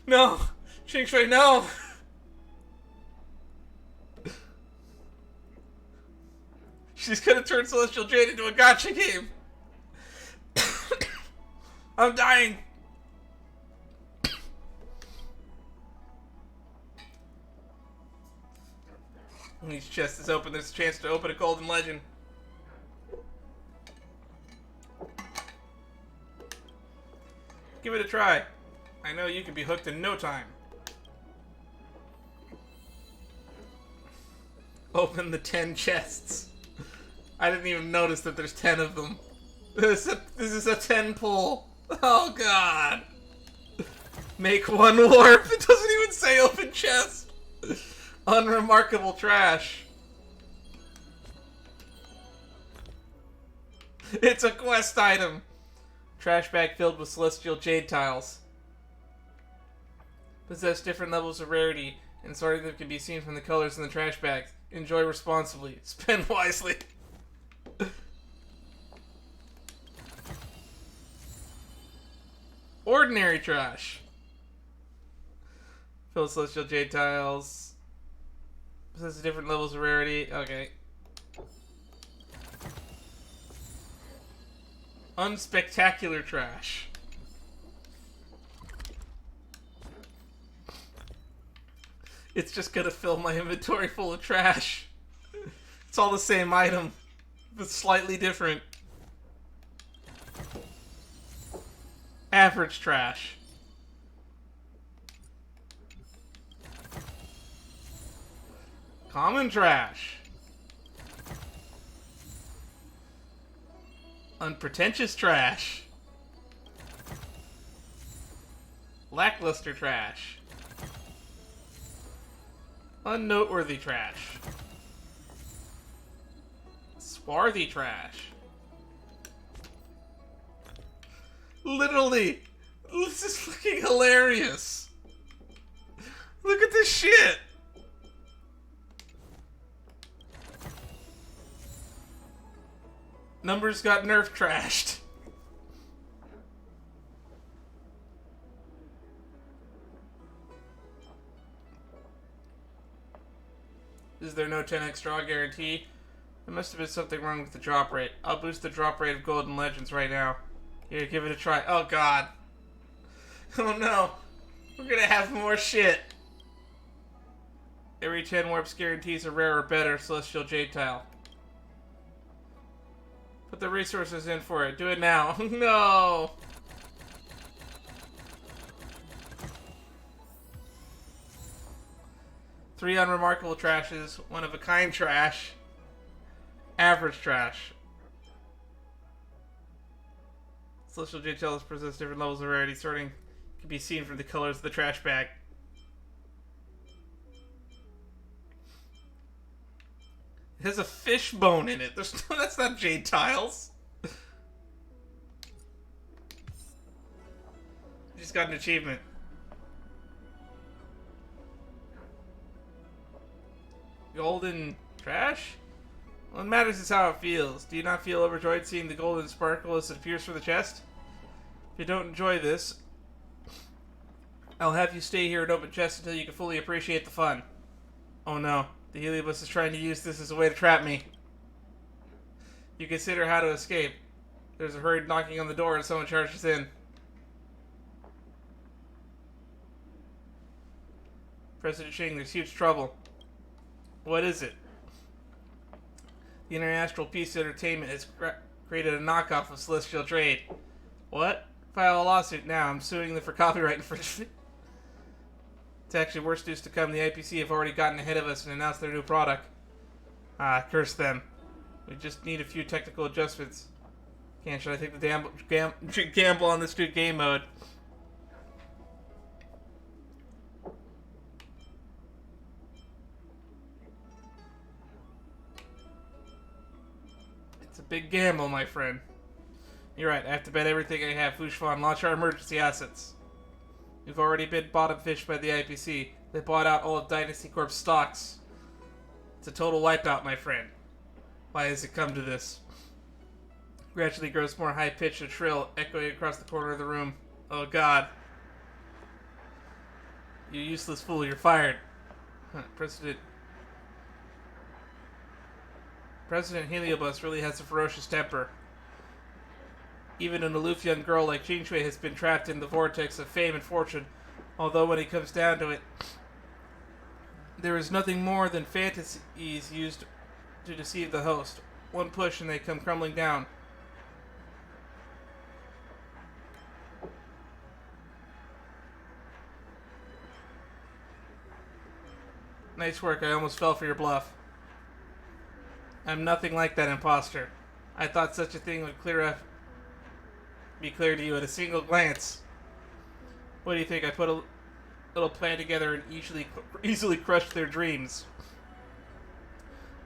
No! Xing Shui, no! She's gonna turn Celestial Jade into a gacha game! I'm dying! When each chest is open, there's a chance to open a golden legend. Give it a try. I know you can be hooked in no time. Open the 10 chests. I didn't even notice that there's 10 of them. This is a 10 pull. Oh god. Make one warp. It doesn't even say open chest. Unremarkable trash. It's a quest item. Trash bag filled with Celestial Jade Tiles. Possess different levels of rarity, and sorting them can be seen from the colors in the trash bags. Enjoy responsibly. Spend wisely. Ordinary trash. Fill with Celestial Jade Tiles. Possess different levels of rarity. Okay. Unspectacular trash. It's just gonna fill my inventory full of trash. It's all the same item, but slightly different. Average trash. Common trash. Unpretentious trash. Lackluster trash. Unnoteworthy trash. Swarthy trash. Literally, this is fucking hilarious. Look at this shit. Numbers got nerf trashed. Is there no 10x draw guarantee? There must have been something wrong with the drop rate. I'll boost the drop rate of Golden Legends right now. Here, give it a try. Oh god. Oh no. We're gonna have more shit. Every 10 warps guarantees a rare or better Celestial Jade Tile. Put the resources in for it. Do it now. No! Three unremarkable trashes, one of a kind trash, average trash. Celestial Jade Tiles possess different levels of rarity, sorting can be seen from the colors of the trash bag. It has a fish bone in it. That's not jade tiles. Just got an achievement. Golden trash? What matters is how it feels. Do you not feel overjoyed seeing the golden sparkle as it appears from the chest? If you don't enjoy this, I'll have you stay here and open chest until you can fully appreciate the fun. Oh no. The Heliobus is trying to use this as a way to trap me. You consider how to escape. There's a hurried knocking on the door and someone charges in. President Shing, there's huge trouble. What is it? The International Peace Entertainment has created a knockoff of Celestial Trade. What? File a lawsuit now. I'm suing them for copyright infringement. It's actually worse news to come. The IPC have already gotten ahead of us and announced their new product. Ah, curse them. We just need a few technical adjustments. Should I take the gamble on this new game mode? It's a big gamble, my friend. You're right, I have to bet everything I have. Fushfan, launch our emergency assets. We've already been bottom fished by the IPC. They bought out all of Dynasty Corp's stocks. It's a total wipeout, my friend. Why has it come to this? Gradually grows more high-pitched and shrill, echoing across the corner of the room. Oh god. You useless fool, you're fired. President Heliobus really has a ferocious temper. Even an aloof young girl like Jingshui has been trapped in the vortex of fame and fortune, although when it comes down to it, there is nothing more than fantasies used to deceive the host. One push and they come crumbling down. Nice work, I almost fell for your bluff. I'm nothing like that imposter. I thought such a thing would be clear to you at a single glance. What do you think? I put a little plan together and easily crushed their dreams.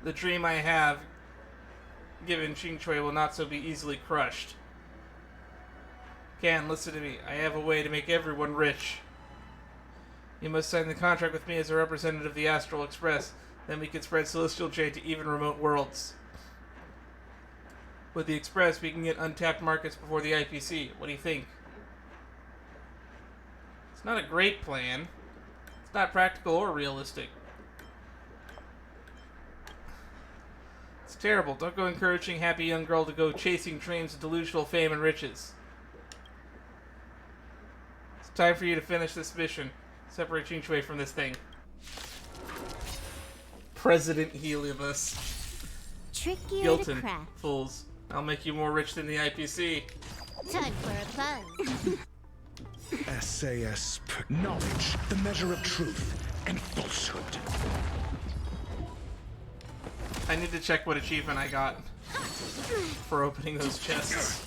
The dream I have given Jingshui will not so be easily crushed. Can, listen to me. I have a way to make everyone rich. You must sign the contract with me as a representative of the Astral Express. Then we can spread Celestial Jade to even remote worlds. With the Express, we can get untapped markets before the IPC. What do you think? It's not a great plan. It's not practical or realistic. It's terrible. Don't go encouraging happy young girl to go chasing dreams of delusional fame and riches. It's time for you to finish this mission. Separate Jingshui from this thing. President Heliobus. Trickier to crack. Fools. I'll make you more rich than the IPC. Time for a buzz. SAS. Knowledge, the measure of truth and falsehood. I need to check what achievement I got for opening those chests.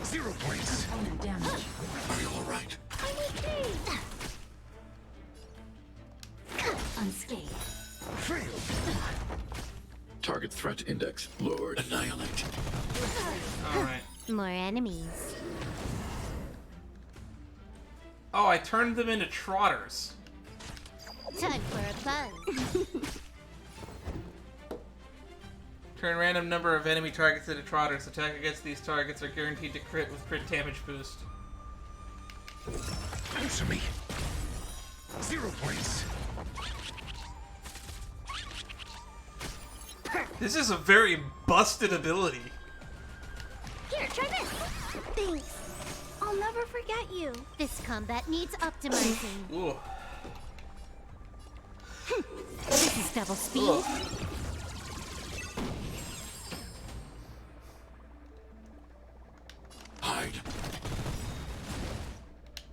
0 points. Are you all right? I'm okay. unscathed. Failed. Target threat index lowered. Annihilate. Alright. More enemies. Oh, I turned them into trotters. Time for a buzz. Turn random number of enemy targets into trotters. Attack against these targets are guaranteed to crit with crit damage boost. Answer me. 0 points. This is a very busted ability. Here, try this. Thanks. I'll never forget you. This combat needs optimizing. Ooh. This is double speed. Ugh. Hide.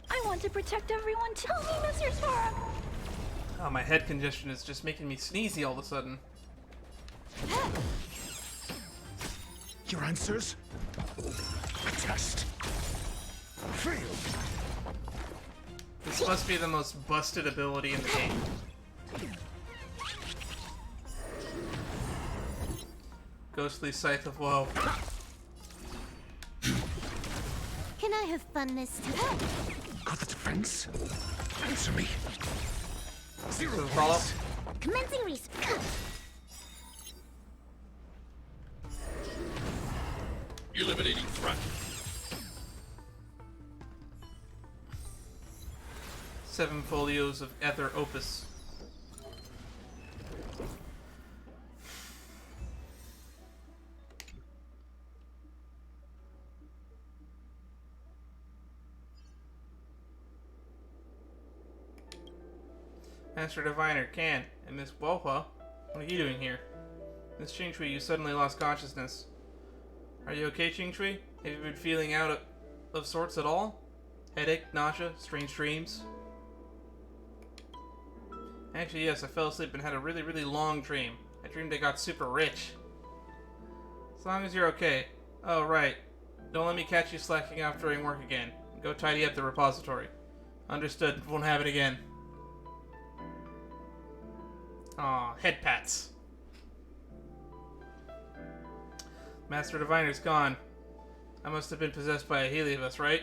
I want to protect everyone. Tell me, Mr. Sora. Oh, my head congestion is just making me sneezy all of a sudden. Your answers? A test. Failed. This must be the most busted ability in the game. Ghostly Scythe of Woe. Can I have fun this time? Got the defense? Answer me. 0 Follow. points. Commencing research. Eliminating threat. 7 folios of Ether Opus. Master Diviner, Can, and Miss Wohua, what are you doing here? Miss Qingchui, you suddenly lost consciousness. Are you okay, Qingchui? Have you been feeling out of sorts at all? Headache, nausea, strange dreams? Actually, yes, I fell asleep and had a really, really long dream. I dreamed I got super rich. As long as you're okay. Oh, right. Don't let me catch you slacking off during work again. Go tidy up the repository. Understood. Won't have it again. Aw, head pats. Master Diviner's gone. I must have been possessed by a Heliobus, right?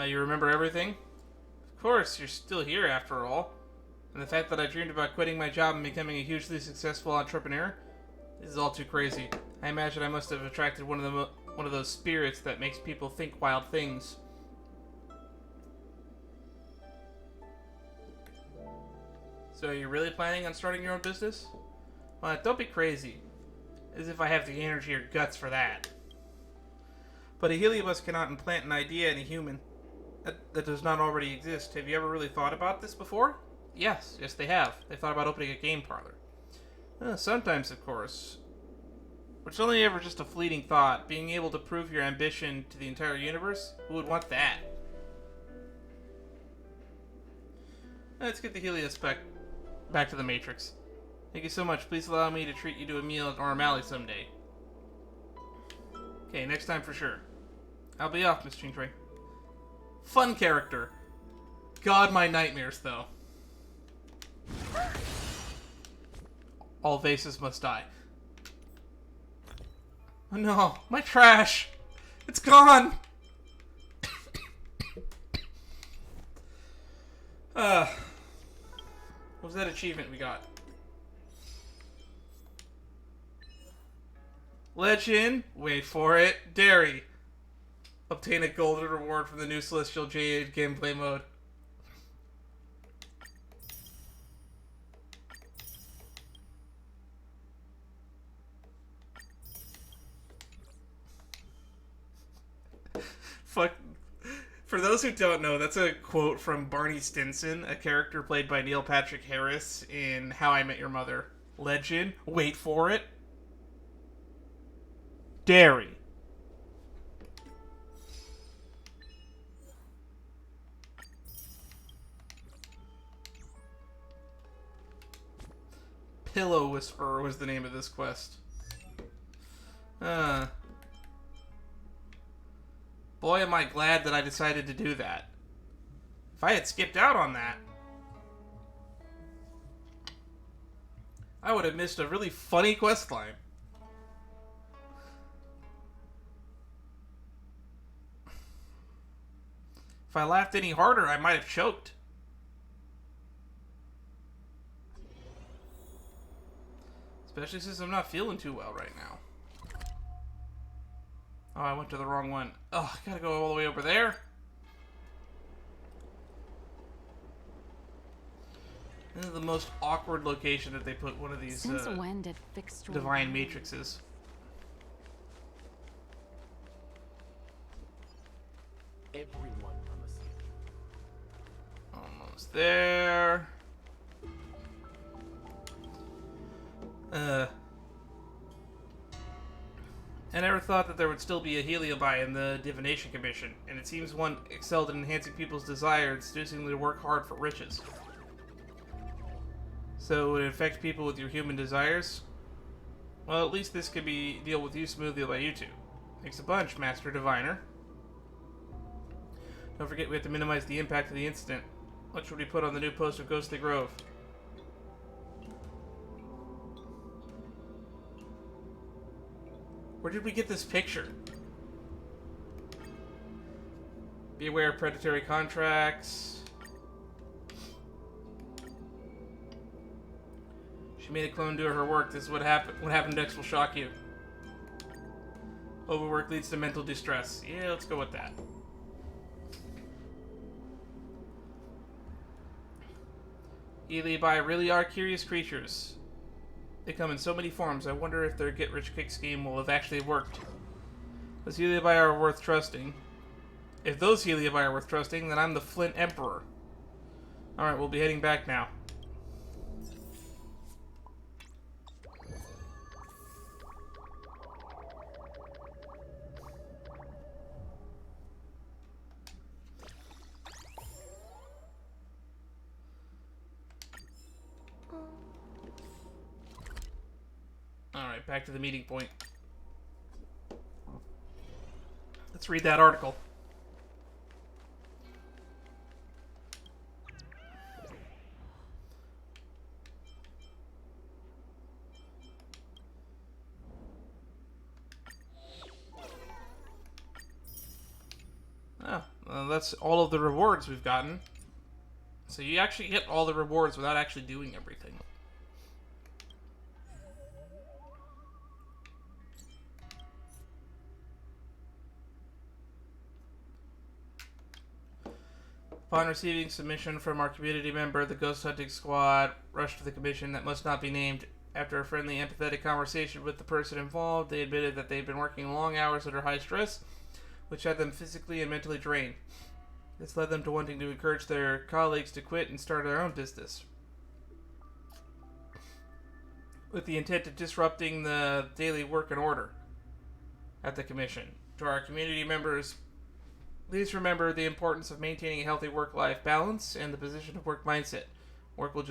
You remember everything? Of course, you're still here after all. And the fact that I dreamed about quitting my job and becoming a hugely successful entrepreneur? This is all too crazy. I imagine I must have attracted one of those spirits that makes people think wild things. So are you really planning on starting your own business? Well, don't be crazy. As if I have the energy or guts for that. But a Heliobus cannot implant an idea in a human that does not already exist. Have you ever really thought about this before? Yes, they have. They thought about opening a game parlor. Sometimes, of course. But it's only ever just a fleeting thought. Being able to prove your ambition to the entire universe? Who would want that? Let's get the Helios back to the Matrix. Thank you so much. Please allow me to treat you to a meal at O'Malley someday. Okay, next time for sure. I'll be off, Miss Qingchui. Fun character. God, my nightmares, though. All vases must die. Oh no, my trash! It's gone! What was that achievement we got? Legend, wait for it, Dairy. Obtain a golden reward from the new Celestial Jade gameplay mode. Fuck. For those who don't know, that's a quote from Barney Stinson, a character played by Neil Patrick Harris in How I Met Your Mother. Legend, wait for it, Dairy. Pillow Whisperer was the name of this quest. Boy, am I glad that I decided to do that. If I had skipped out on that... I would have missed a really funny quest line. If I laughed any harder, I might have choked. Especially since I'm not feeling too well right now. Oh, I went to the wrong one. Oh, I gotta go all the way over there. This is the most awkward location that they put one of these Since when did fixed divine matrices. Everyone on the scene. Almost there. I never thought that there would still be a Heliobi in the Divination Commission, and it seems one excelled in enhancing people's desire and seducing them to work hard for riches. So would it affect people with your human desires? Well, at least this could be deal with you smoothly by you two. Thanks a bunch, Master Diviner. Don't forget we have to minimize the impact of the incident. What should we put on the new post of Ghostly Grove? Where did we get this picture? Be aware of predatory contracts. She made a clone do her work. This is what happened. What happened next will shock you. Overwork leads to mental distress. Yeah, let's go with that. Heliobi really are curious creatures. They come in so many forms. I wonder if their get-rich-quick scheme will have actually worked. Those Heliobi are worth trusting. If those Heliobi are worth trusting, then I'm the Flint Emperor. Alright, we'll be heading back now. Alright, back to the meeting point. Let's read that article. Oh, well, that's all of the rewards we've gotten. So you actually get all the rewards without actually doing everything. Upon receiving submission from our community member, the Ghost Hunting Squad rushed to the commission that must not be named. After a friendly, empathetic conversation with the person involved, they admitted that they had been working long hours under high stress, which had them physically and mentally drained. This led them to wanting to encourage their colleagues to quit and start their own business, with the intent of disrupting the daily work and order at the commission. To our community members, please remember the importance of maintaining a healthy work-life balance and the position of work mindset. Work is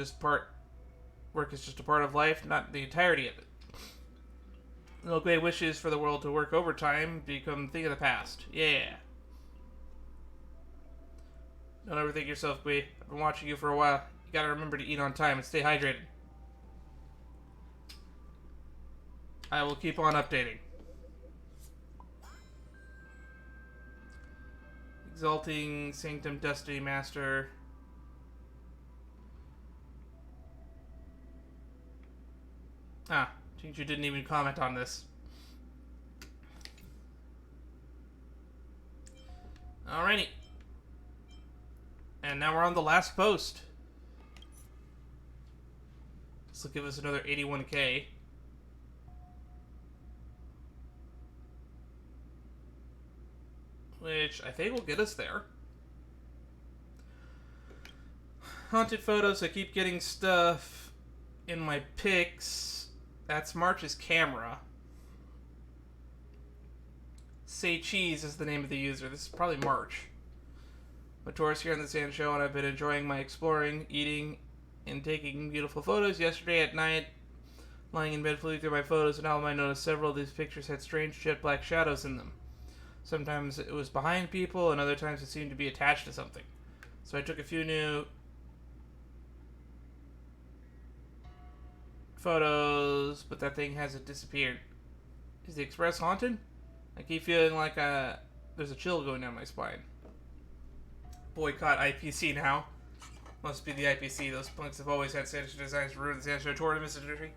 just a part of life, not the entirety of it. No great wishes for the world to work overtime become a thing of the past. Yeah. Don't overthink yourself, Gui. I've been watching you for a while. You gotta remember to eat on time and stay hydrated. I will keep on updating. Exalting Sanctum Destiny Master. Ah, Jinju didn't even comment on this. Alrighty. And now we're on the last post. This will give us another 81k. Which I think will get us there. Haunted photos, I keep getting stuff in my pics. That's March's camera. Say Cheese is the name of the user. This is probably March. Matoris here on the Sand Show, and I've been enjoying my exploring, eating, and taking beautiful photos. Yesterday at night, lying in bed flipping through my photos, and all I noticed several of these pictures had strange jet black shadows in them. Sometimes it was behind people, and other times it seemed to be attached to something. So I took a few new photos, but that thing hasn't disappeared. Is the Express haunted? I keep feeling like there's a chill going down my spine. Boycott IPC now. Must be the IPC. Those punks have always had sinister designs to ruin the Sancho tournament industry.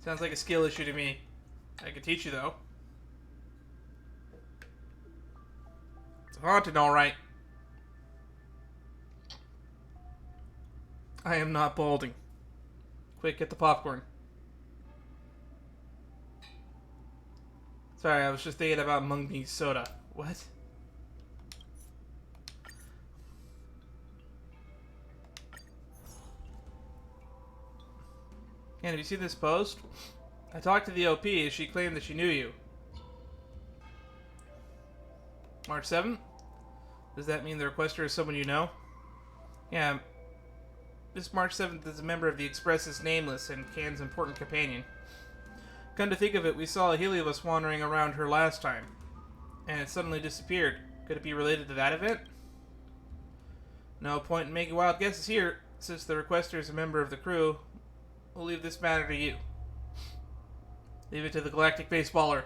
Sounds like a skill issue to me. I could teach you, though. It's haunted, alright. I am not balding. Quick, get the popcorn. Sorry, I was just thinking about mung bean soda. What? And have you seen this post? I talked to the OP as she claimed that she knew you. March 7th? Does that mean the requester is someone you know? Yeah. This March 7th is a member of the Express's Nameless and Can's important companion. Come to think of it, we saw a Heliobus wandering around her last time, and it suddenly disappeared. Could it be related to that event? No point in making wild guesses here. Since the requester is a member of the crew, we'll leave this matter to you. Leave it to the galactic baseballer.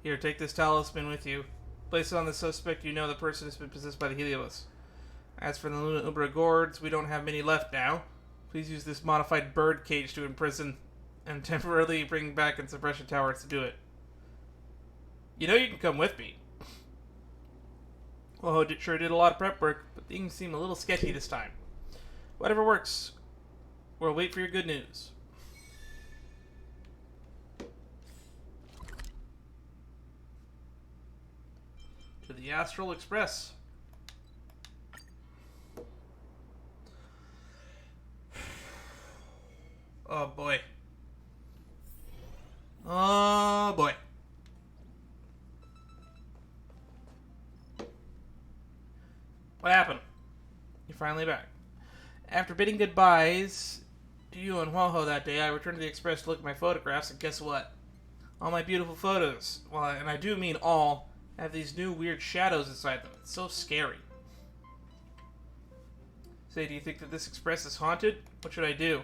Here, take this talisman with you. Place it on the suspect you know the person has been possessed by the Heliobus. As for the Luna Umbra Gourds, we don't have many left now. Please use this modified bird cage to imprison and temporarily bring back in suppression towers to do it. You know you can come with me. Well, sure did a lot of prep work, but things seem a little sketchy this time. Whatever works. We'll wait for your good news. To the Astral Express. Oh boy. Oh boy. What happened? You're finally back. After bidding goodbyes to you and Huoho that day, I returned to the Express to look at my photographs, and guess what? All my beautiful photos, well, and I do mean all, have these new weird shadows inside them. It's so scary. Say, do you think that this Express is haunted? What should I do?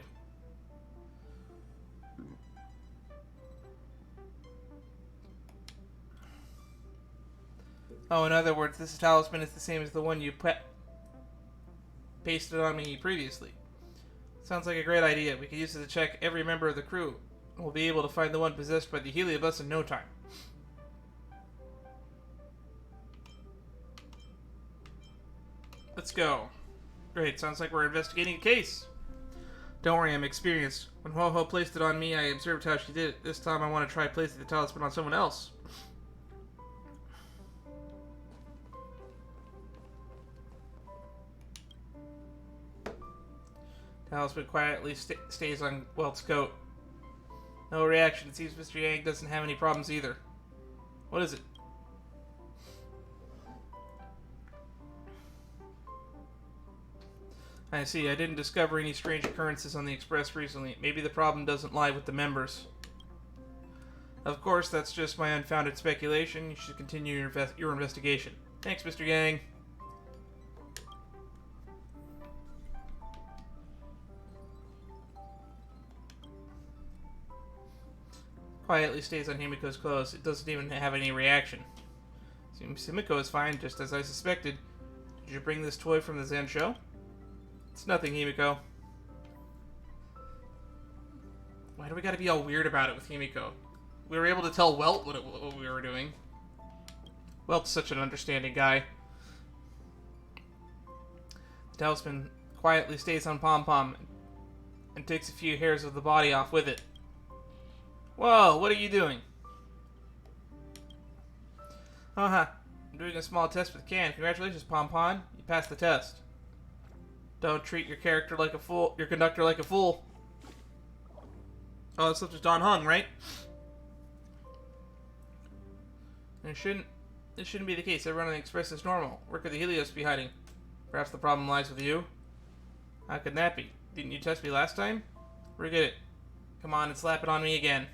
Oh, in other words, this talisman is the same as the one you pasted on me previously. Sounds like a great idea. We could use it to check every member of the crew. We'll be able to find the one possessed by the Heliobus in no time. Let's go. Great, sounds like we're investigating a case. Don't worry, I'm experienced. When Huoho placed it on me, I observed how she did it. This time I want to try placing the talisman on someone else. Talisman quietly stays on Welt's coat. No reaction. It seems Mr. Yang doesn't have any problems either. What is it? I see. I didn't discover any strange occurrences on the Express recently. Maybe the problem doesn't lie with the members. Of course, that's just my unfounded speculation. You should continue your investigation. Thanks, Mr. Yang. Quietly stays on Himiko's clothes. It doesn't even have any reaction. Seems Himiko is fine, just as I suspected. Did you bring this toy from the Zen show? It's nothing, Himiko. Why do we gotta be all weird about it with Himiko? We were able to tell Welt what we were doing. Welt's such an understanding guy. The talisman quietly stays on Pom Pom and takes a few hairs of the body off with it. Whoa, what are you doing? I'm doing a small test with Can. Congratulations, Pom Pom. You passed the test. Don't treat your character like a fool. Your conductor like a fool. Oh, that's just Don Hung, right? And this shouldn't be the case. Everyone on the Express is normal. Where could the Helios be hiding? Perhaps the problem lies with you? How could that be? Didn't you test me last time? Forget it. Come on and slap it on me again.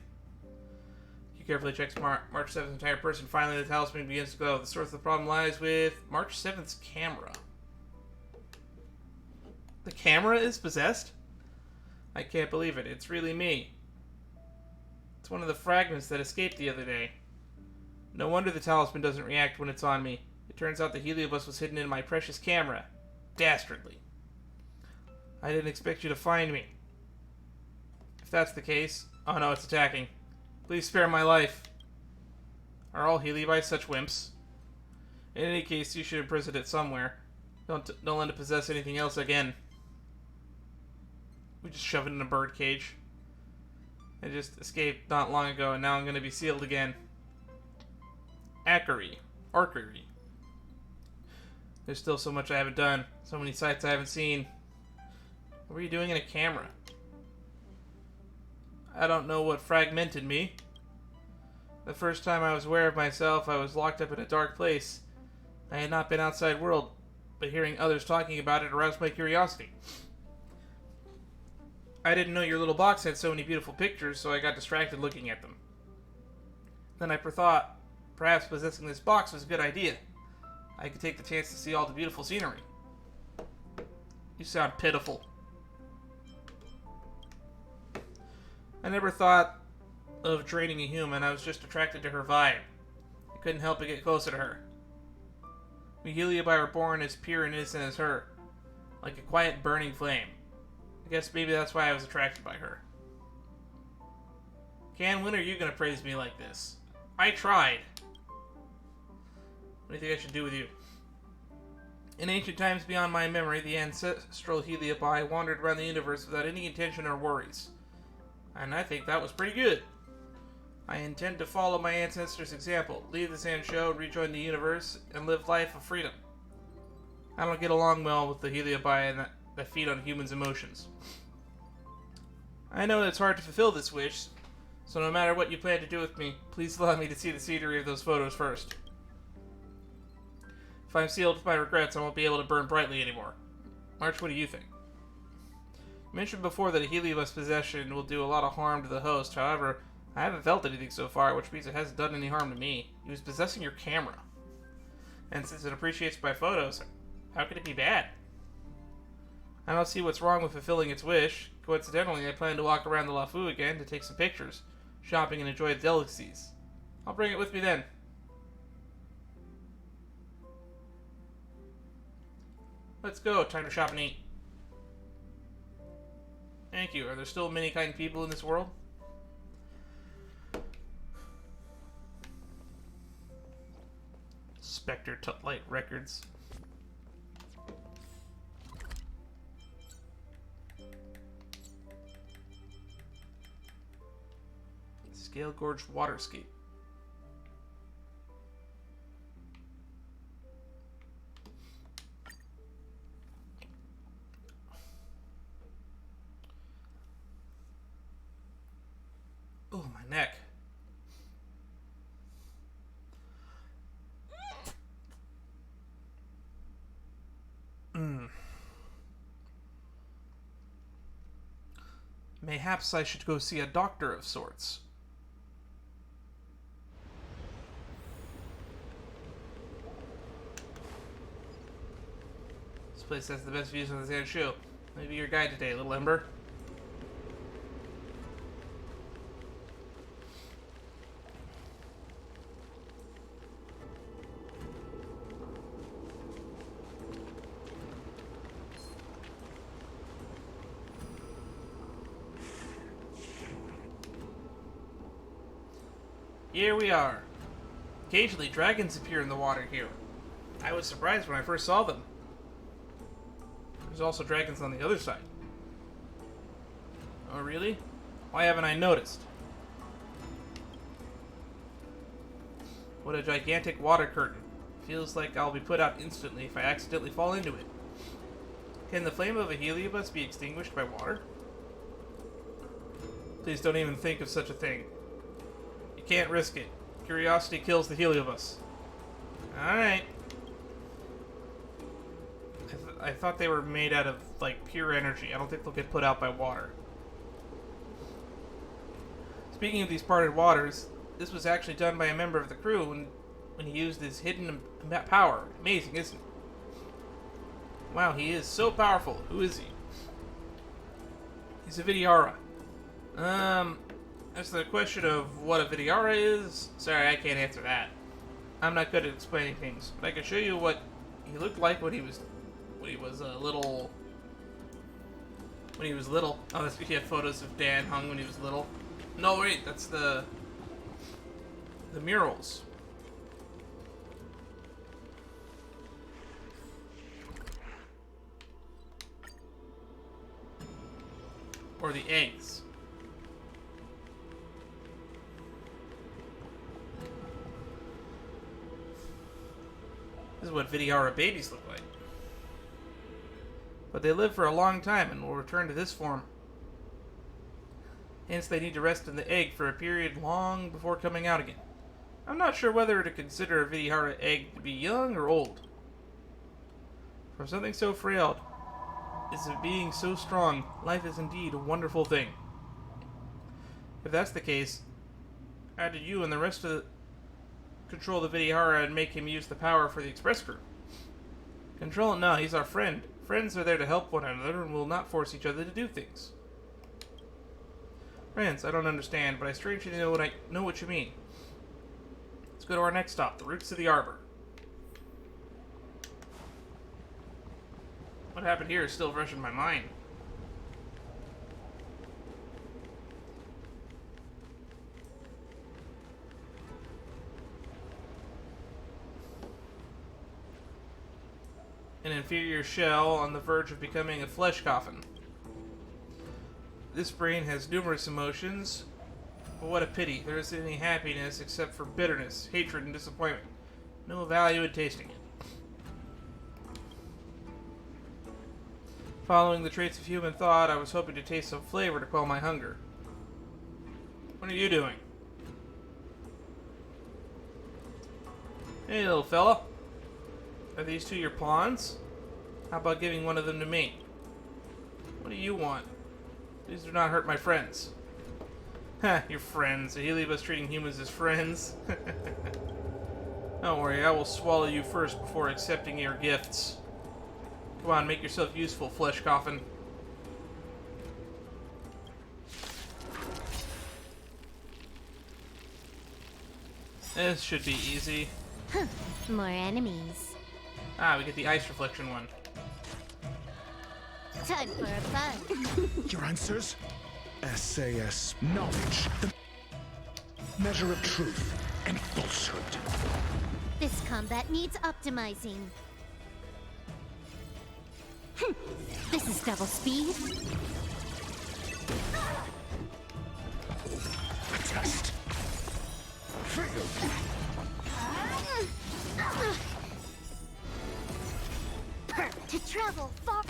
You carefully checks March 7th's entire person. Finally, the talisman begins to glow. The source of the problem lies with March 7th's camera. The camera is possessed? I can't believe it. It's really me. It's one of the fragments that escaped the other day. No wonder the talisman doesn't react when it's on me. It turns out the heliobus was hidden in my precious camera. Dastardly. I didn't expect you to find me. If that's the case... Oh no, it's attacking. Please spare my life. Are all heliobites such wimps? In any case, you should imprison it somewhere. Don't let it possess anything else again. We just shove it in a bird cage. I just escaped not long ago, and now I'm going to be sealed again. Archery. There's still so much I haven't done. So many sights I haven't seen. What were you doing in a camera? I don't know what fragmented me. The first time I was aware of myself, I was locked up in a dark place. I had not been outside world, but hearing others talking about it aroused my curiosity. I didn't know your little box had so many beautiful pictures, so I got distracted looking at them. Then I thought, perhaps possessing this box was a good idea. I could take the chance to see all the beautiful scenery. You sound pitiful. I never thought of draining a human. I was just attracted to her vibe. I couldn't help but get closer to her. We Heliobi were born as pure and innocent as her, like a quiet burning flame. I guess maybe that's why I was attracted by her. Can, when are you going to praise me like this? I tried. What do you think I should do with you? In ancient times beyond my memory, the ancestral Heliobi wandered around the universe without any intention or worries. And I think that was pretty good. I intend to follow my ancestors' example, leave the Sand Show, rejoin the universe, and live life of freedom. I don't get along well with the Heliobi that feed on humans' emotions. I know it's hard to fulfill this wish, so no matter what you plan to do with me, please allow me to see the scenery of those photos first. If I'm sealed with my regrets, I won't be able to burn brightly anymore. March, what do you think? You mentioned before that a heliobus possession will do a lot of harm to the host. However, I haven't felt anything so far, which means it hasn't done any harm to me. He was possessing your camera. And since it appreciates my photos, how could it be bad? I don't see what's wrong with fulfilling its wish. Coincidentally, I plan to walk around the Luofu again to take some pictures, shopping, and enjoy the delicacies. I'll bring it with me then. Let's go. Time to shop and eat. Thank you. Are there still many kind people in this world? Specterlight records. Scale Gorge Waterscape. Oh, my neck. Mayhaps I should go see a doctor of sorts. This place has the best views on the Sand Show. Maybe your guide today, little Ember. Here we are. Occasionally, dragons appear in the water here. I was surprised when I first saw them. There's also dragons on the other side. Oh, really? Why haven't I noticed? What a gigantic water curtain. Feels like I'll be put out instantly if I accidentally fall into it. Can the flame of a heliobus be extinguished by water? Please don't even think of such a thing. You can't risk it. Curiosity kills the heliobus. Alright. I thought they were made out of, like, pure energy. I don't think they'll get put out by water. Speaking of these parted waters, this was actually done by a member of the crew when he used his hidden power. Amazing, isn't it? Wow, he is so powerful. Who is he? He's a Vidyara. That's the question of what a Vidyara is. Sorry, I can't answer that. I'm not good at explaining things, but I can show you what he looked like when he was little. When he was little. Oh, that's he had photos of Dan hung when he was little. No, wait, that's the murals. Or the eggs. This is what Vidyara babies look like. But they live for a long time and will return to this form. Hence, they need to rest in the egg for a period long before coming out again. I'm not sure whether to consider a Vidyara egg to be young or old. For something so frail is a being so strong, life is indeed a wonderful thing. If that's the case, how did you and the rest of the control the Vidyara and make him use the power for the Express crew? Control him? No, he's our friend. Friends are there to help one another and will not force each other to do things. Friends, I don't understand, but I strangely know what you mean. Let's go to our next stop, the roots of the arbor. What happened here is still fresh in my mind. An inferior shell on the verge of becoming a flesh coffin. This brain has numerous emotions, but what a pity. There isn't any happiness except for bitterness, hatred, and disappointment. No value in tasting it. Following the traits of human thought, I was hoping to taste some flavor to quell my hunger. What are you doing? Hey, little fella. Are these two your pawns? How about giving one of them to me? What do you want? Please do not hurt my friends. Ha, your friends. Did he leave us treating humans as friends? Don't worry, I will swallow you first before accepting your gifts. Come on, make yourself useful, flesh coffin. This should be easy. Huh, more enemies. Ah, we get the ice reflection one. Time for a fun. Your answers? SAS. Knowledge. The measure of truth and falsehood. This combat needs optimizing. This is double speed. A test. To travel far.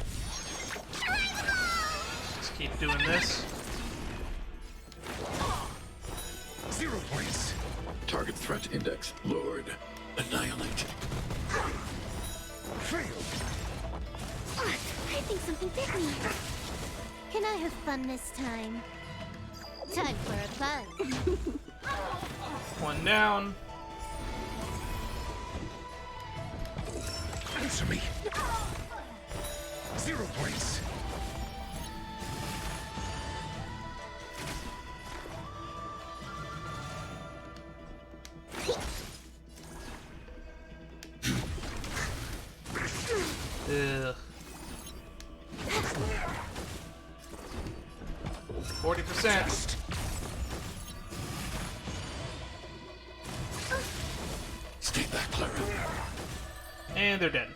Just keep doing this. 0 points. Target threat index lowered. Annihilate. Failed. I think something bit me. Can I have fun this time? Time for a fun. One down. Answer me. 0 points. Ugh. 40%. Stay back, Clara. And they're dead.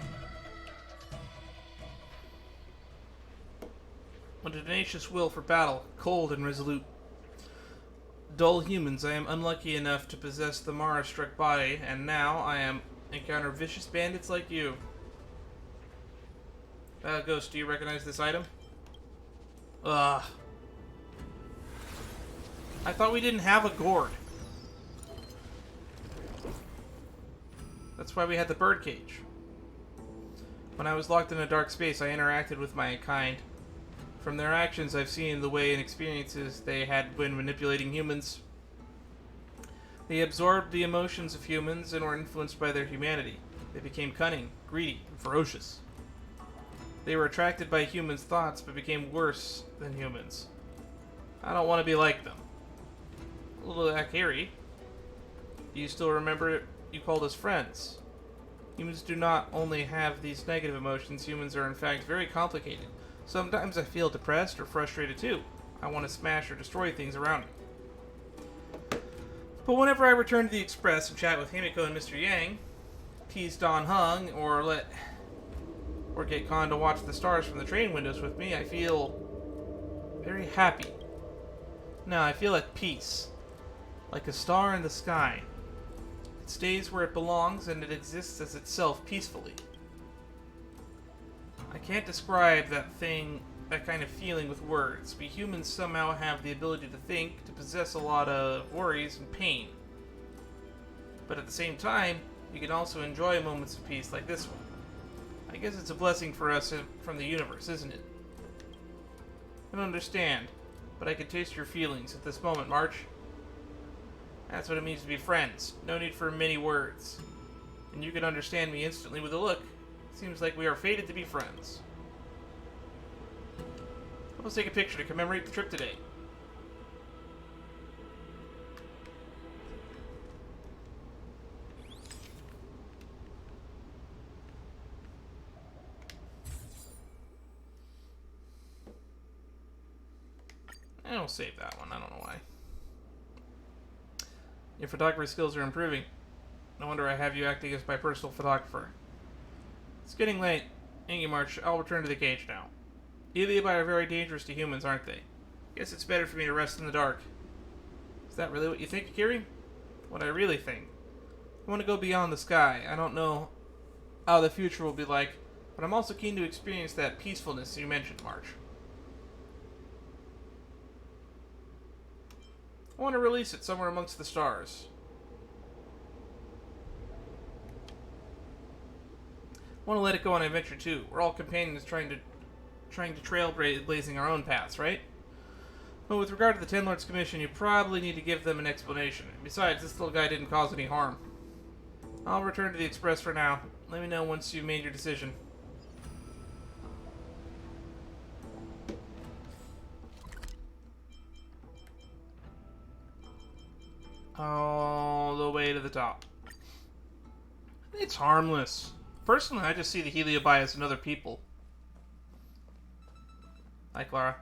A tenacious will for battle, cold and resolute. Dull humans, I am unlucky enough to possess the Mara-struck body, and now I am encounter vicious bandits like you. Ghost, do you recognize this item? Ugh. I thought we didn't have a gourd. That's why we had the birdcage. When I was locked in a dark space, I interacted with my kind. From their actions, I've seen the way and experiences they had when manipulating humans. They absorbed the emotions of humans and were influenced by their humanity. They became cunning, greedy, and ferocious. They were attracted by humans' thoughts, but became worse than humans. I don't want to be like them. A little Akiri. Do you still remember you called us friends? Humans do not only have these negative emotions, humans are in fact very complicated. Sometimes I feel depressed or frustrated too. I want to smash or destroy things around me. But whenever I return to the Express and chat with Himiko and Mr. Yang, tease Don Hung, or get Khan to watch the stars from the train windows with me, I feel very happy. No, I feel at peace. Like a star in the sky. It stays where it belongs and it exists as itself peacefully. I can't describe that kind of feeling with words. We humans somehow have the ability to think, to possess a lot of worries and pain. But at the same time, you can also enjoy moments of peace like this one. I guess it's a blessing for us from the universe, isn't it? I don't understand, but I can taste your feelings at this moment, March. That's what it means to be friends. No need for many words. And you can understand me instantly with a look. Seems like we are fated to be friends. Let's take a picture to commemorate the trip today. I don't save that one. I don't know why. Your photography skills are improving. No wonder I have you acting as my personal photographer. It's getting late. Thank you, March. I'll return to the cage now. Heliubi are very dangerous to humans, aren't they? Guess it's better for me to rest in the dark. Is that really what you think, Akiri? What I really think. I want to go beyond the sky. I don't know how the future will be like, but I'm also keen to experience that peacefulness you mentioned, March. I want to release it somewhere amongst the stars. I want to let it go on an adventure too. We're all companions trying to trailblazing our own paths, right? But with regard to the Ten Lords Commission, you probably need to give them an explanation. Besides, this little guy didn't cause any harm. I'll return to the Express for now. Let me know once you've made your decision. All the way to the top. It's harmless. Personally, I just see the Heliubi as another people. Hi, Clara.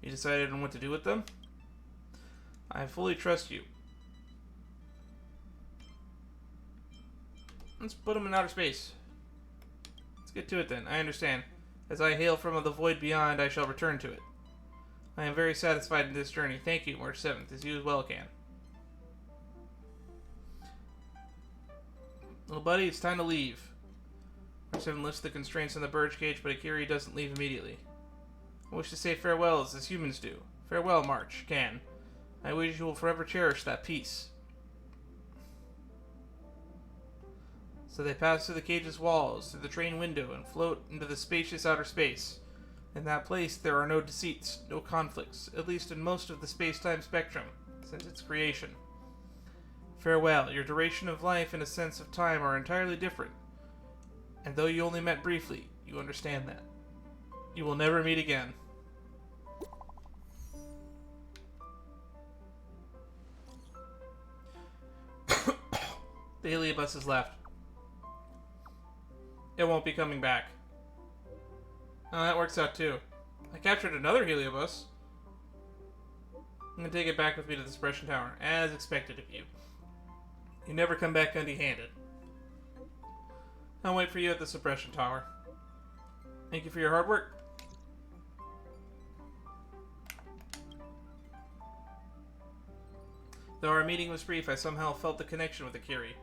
You decided on what to do with them? I fully trust you. Let's put them in outer space. Let's get to it then. I understand. As I hail from the void beyond, I shall return to it. I am very satisfied in this journey. Thank you, March 7th, as you as well can. Little buddy, it's time to leave. March 7 lifts the constraints on the birdcage, but Akiri doesn't leave immediately. I wish to say farewell as humans do. Farewell, March, Can. I wish you will forever cherish that peace. So they pass through the cage's walls, through the train window, and float into the spacious outer space. In that place, there are no deceits, no conflicts, at least in most of the space-time spectrum, since its creation. Farewell, your duration of life and a sense of time are entirely different. And though you only met briefly, you understand that. You will never meet again. The Heliobus has left. It won't be coming back. Oh, that works out too. I captured another Heliobus. I'm gonna take it back with me to the suppression tower, as expected of you. You never come back empty-handed. I'll wait for you at the suppression tower. Thank you for your hard work. Though our meeting was brief, I somehow felt the connection with Akiri.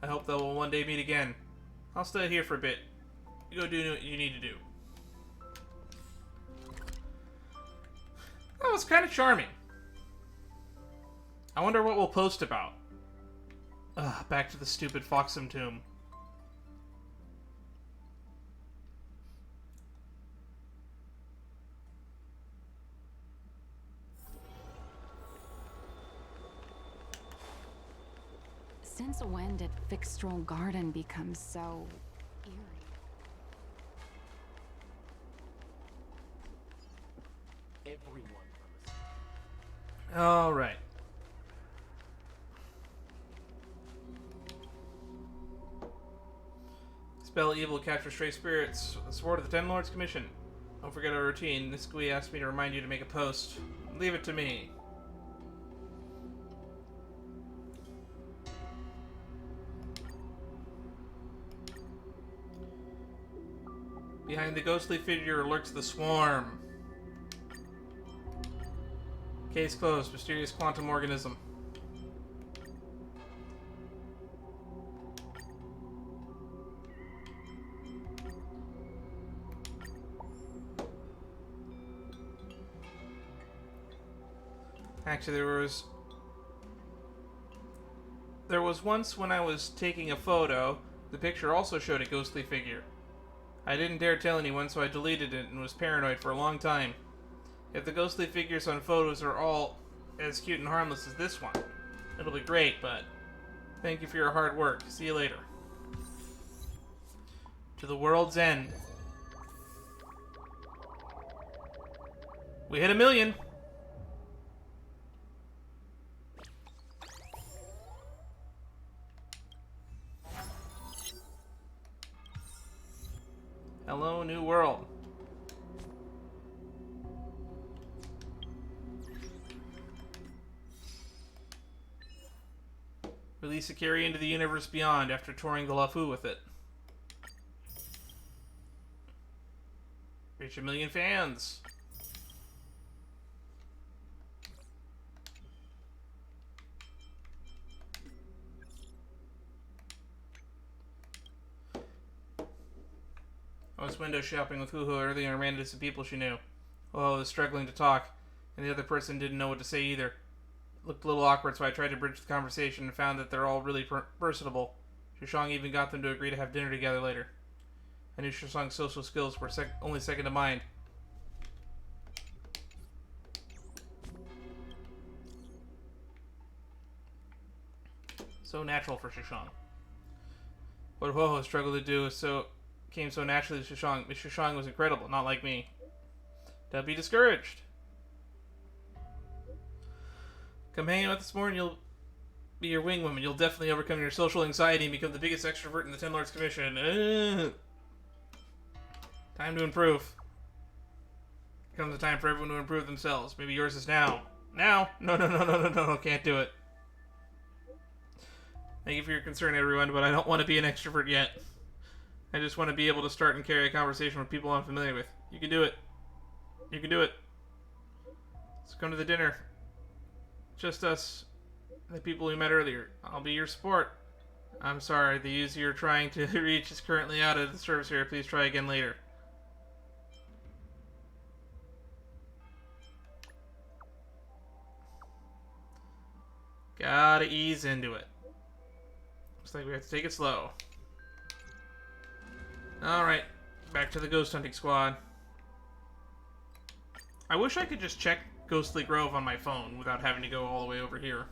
I hope that we'll one day meet again. I'll stay here for a bit. You go do what you need to do. That was kind of charming. I wonder what we'll post about. Back to the stupid Foxham tomb. Since when did Fixstral Garden become so eerie? Everyone from the All right. Spell evil, capture stray spirits. The sword of the Ten Lords Commission. Don't forget our routine. This Gui asked me to remind you to make a post. Leave it to me. Behind the ghostly figure lurks the swarm. Case closed. Mysterious quantum organism. Actually, there was once when I was taking a photo, the picture also showed a ghostly figure. I didn't dare tell anyone, so I deleted it and was paranoid for a long time. If the ghostly figures on photos are all as cute and harmless as this one, it'll be great, but thank you for your hard work. See you later. To the world's end. We hit 1 million. Hello, new world. Release a carry into the universe beyond after touring the Luofu with it. Reach 1 million fans. I was window shopping with Huhu earlier and ran into some people she knew. Well, I was struggling to talk, and the other person didn't know what to say either. It looked a little awkward, so I tried to bridge the conversation and found that they're all really personable. Shushang even got them to agree to have dinner together later. I knew Shushang's social skills were only second to mine. So natural for Shushang. What Huhu struggled to do came so naturally to Shushang. Miss Shushang was incredible, not like me. Don't be discouraged. Come hang out this morning, you'll be your wing woman. You'll definitely overcome your social anxiety and become the biggest extrovert in the Ten Lords Commission. Time to improve. Comes the time for everyone to improve themselves. Maybe yours is now. Now? No, can't do it. Thank you for your concern, everyone, but I don't want to be an extrovert yet. I just want to be able to start and carry a conversation with people I'm familiar with. You can do it. You can do it. Let's come to the dinner. Just us. The people we met earlier. I'll be your support. I'm sorry, the user you're trying to reach is currently out of the service here. Please try again later. Gotta ease into it. Looks like we have to take it slow. Alright, back to the ghost hunting squad. I wish I could just check Ghostly Grove on my phone without having to go all the way over here.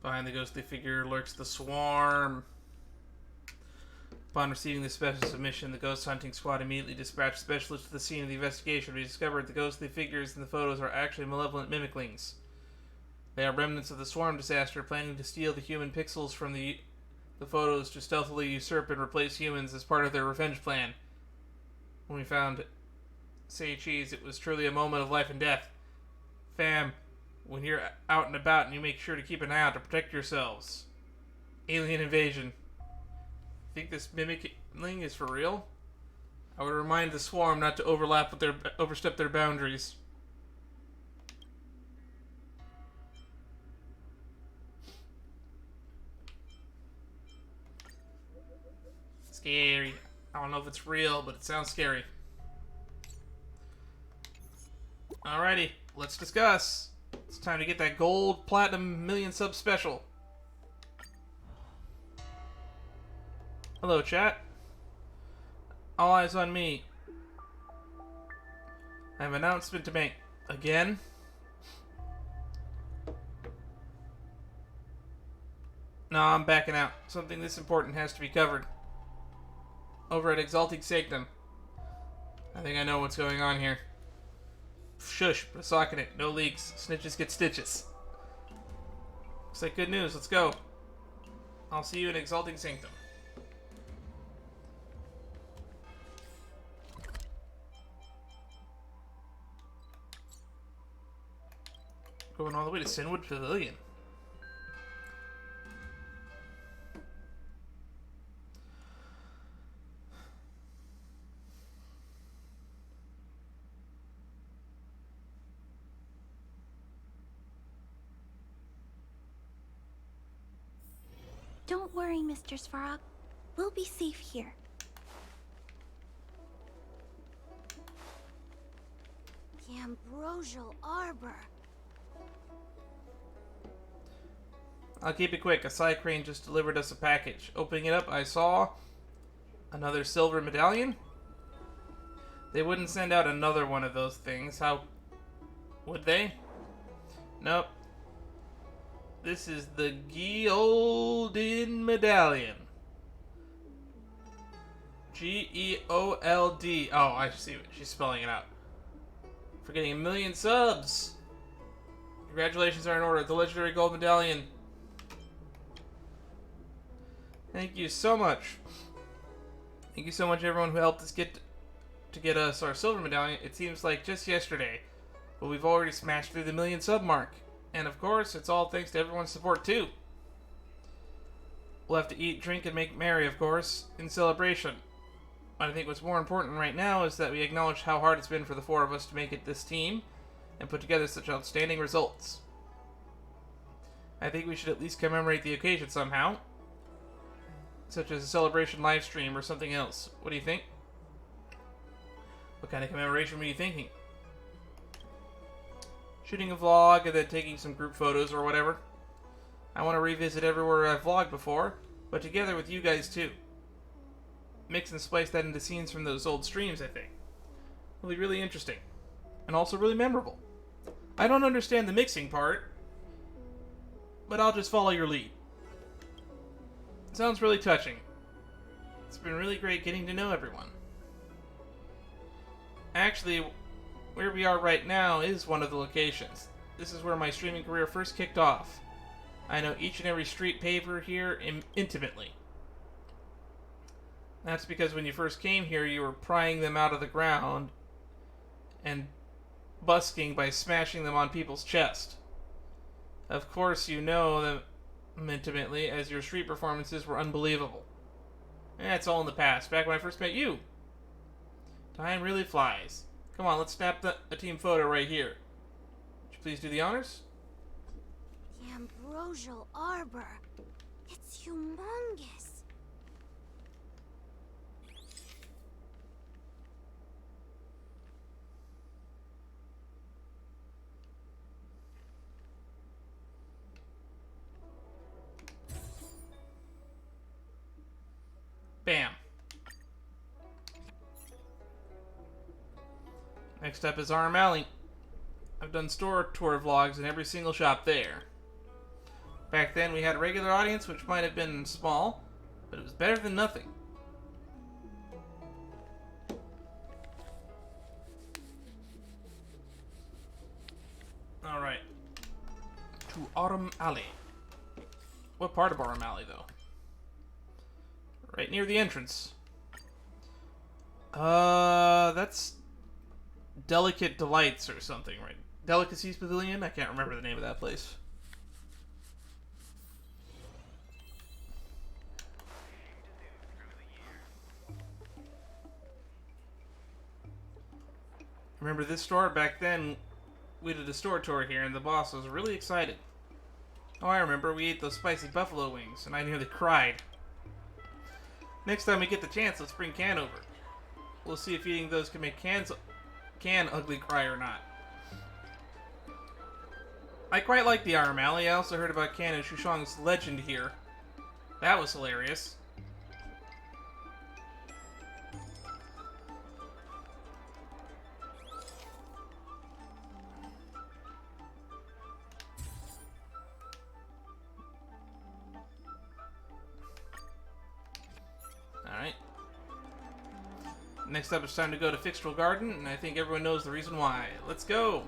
Behind the ghostly figure lurks the swarm. Upon receiving the special submission, the ghost hunting squad immediately dispatched specialists to the scene of the investigation. We discovered the ghostly figures in the photos are actually malevolent mimiclings. They are remnants of the swarm disaster, planning to steal the human pixels from the photos to stealthily usurp and replace humans as part of their revenge plan. When we found Say Cheese, it was truly a moment of life and death. Fam, when you're out and about, and you make sure to keep an eye out to protect yourselves. Alien invasion. Think this mimicking is for real? I would remind the swarm not to overstep their boundaries. Scary. I don't know if it's real, but it sounds scary. Alrighty, let's discuss. It's time to get that gold platinum million sub special. Hello, chat. All eyes on me. I have an announcement to make. Again? No, I'm backing out. Something this important has to be covered. Over at Exalting Sanctum. I think I know what's going on here. Shush, put a sock in it. No leaks. Snitches get stitches. Looks like good news. Let's go. I'll see you in Exalting Sanctum. Going all the way to Sinwood Pavilion. Don't worry, Mr. Svarog. We'll be safe here. The ambrosial arbor. I'll keep it quick. A side crane just delivered us a package. Opening it up, I saw another silver medallion. They wouldn't send out another one of those things. How would they? Nope. This is the Golden Medallion. Geold. Oh, I see. She's spelling it out. For getting 1 million subs. Congratulations are in order. The legendary gold medallion. Thank you so much. Thank you so much, everyone who helped us get us our silver medallion. It seems like just yesterday, but we've already smashed through the 1 million sub mark. And of course, it's all thanks to everyone's support too. We'll have to eat, drink, and make merry, of course, in celebration. But I think what's more important right now is that we acknowledge how hard it's been for the 4 of us to make it this team and put together such outstanding results. I think we should at least commemorate the occasion somehow, such as a celebration live stream or something else. What do you think? What kind of commemoration were you thinking? Shooting a vlog and then taking some group photos or whatever. I want to revisit everywhere I've vlogged before, but together with you guys too. Mix and splice that into scenes from those old streams, I think. It'll be really interesting. And also really memorable. I don't understand the mixing part, but I'll just follow your lead. It sounds really touching. It's been really great getting to know everyone. Actually, where we are right now is one of the locations. This is where my streaming career first kicked off. I know each and every street paver here intimately. That's because when you first came here, you were prying them out of the ground and busking by smashing them on people's chest. Of course, you know them intimately, as your street performances were unbelievable. That's all in the past, back when I first met you. Time really flies. Come on, let's snap a team photo right here. Would you please do the honors? The ambrosial arbor. It's humongous. Bam. Next up is Arm Alley. I've done store tour vlogs in every single shop there. Back then we had a regular audience, which might have been small, but it was better than nothing. Alright. To Autumn Alley. What part of Autumn Alley, though? Right near the entrance. That's Delicate Delights or something, right? Delicacies Pavilion? I can't remember the name of that place. Remember this store? Back then, we did a store tour here, and the boss was really excited. Oh, I remember. We ate those spicy buffalo wings, and I nearly cried. Next time we get the chance, let's bring Can over. We'll see if eating those can make Can ugly cry or not. I quite like the Arm Alley. I also heard about Can and Shushong's legend here. That was hilarious. Next up, it's time to go to Fixtral Garden, and I think everyone knows the reason why. Let's go!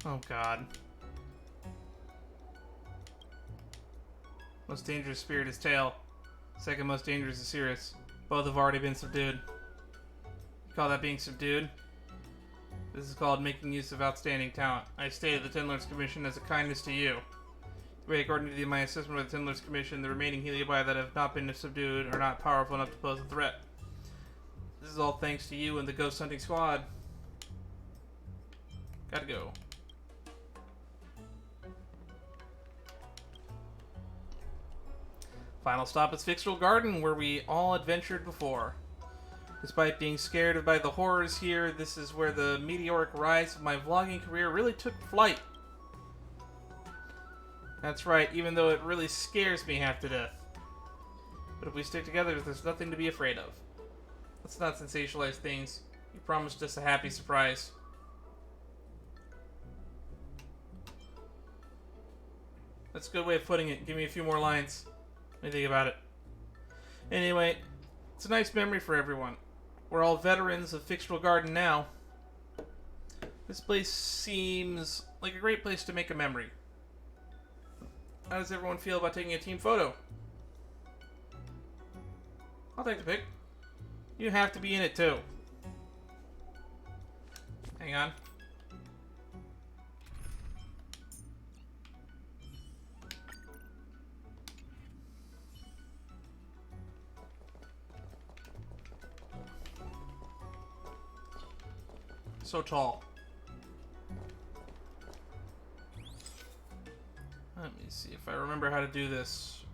Oh god. Most dangerous spirit is Tail. Second most dangerous is Cirrus. Both have already been subdued. You call that being subdued? This is called making use of outstanding talent. I stated the Ten Lords Commission as a kindness to you. According to my assessment of the Ten Lords Commission, the remaining Heliobi that have not been subdued are not powerful enough to pose a threat. This is all thanks to you and the Ghost Hunting Squad. Gotta go. Final stop is Fixtral Garden, where we all adventured before. Despite being scared by the horrors here, this is where the meteoric rise of my vlogging career really took flight. That's right, even though it really scares me half to death. But if we stick together, there's nothing to be afraid of. Let's not sensationalize things. You promised us a happy surprise. That's a good way of putting it. Give me a few more lines. What do you think about it? Anyway, it's a nice memory for everyone. We're all veterans of Fixtral Garden now. This place seems like a great place to make a memory. How does everyone feel about taking a team photo? I'll take the pic. You have to be in it too. Hang on. So tall. Let me see if I remember how to do this.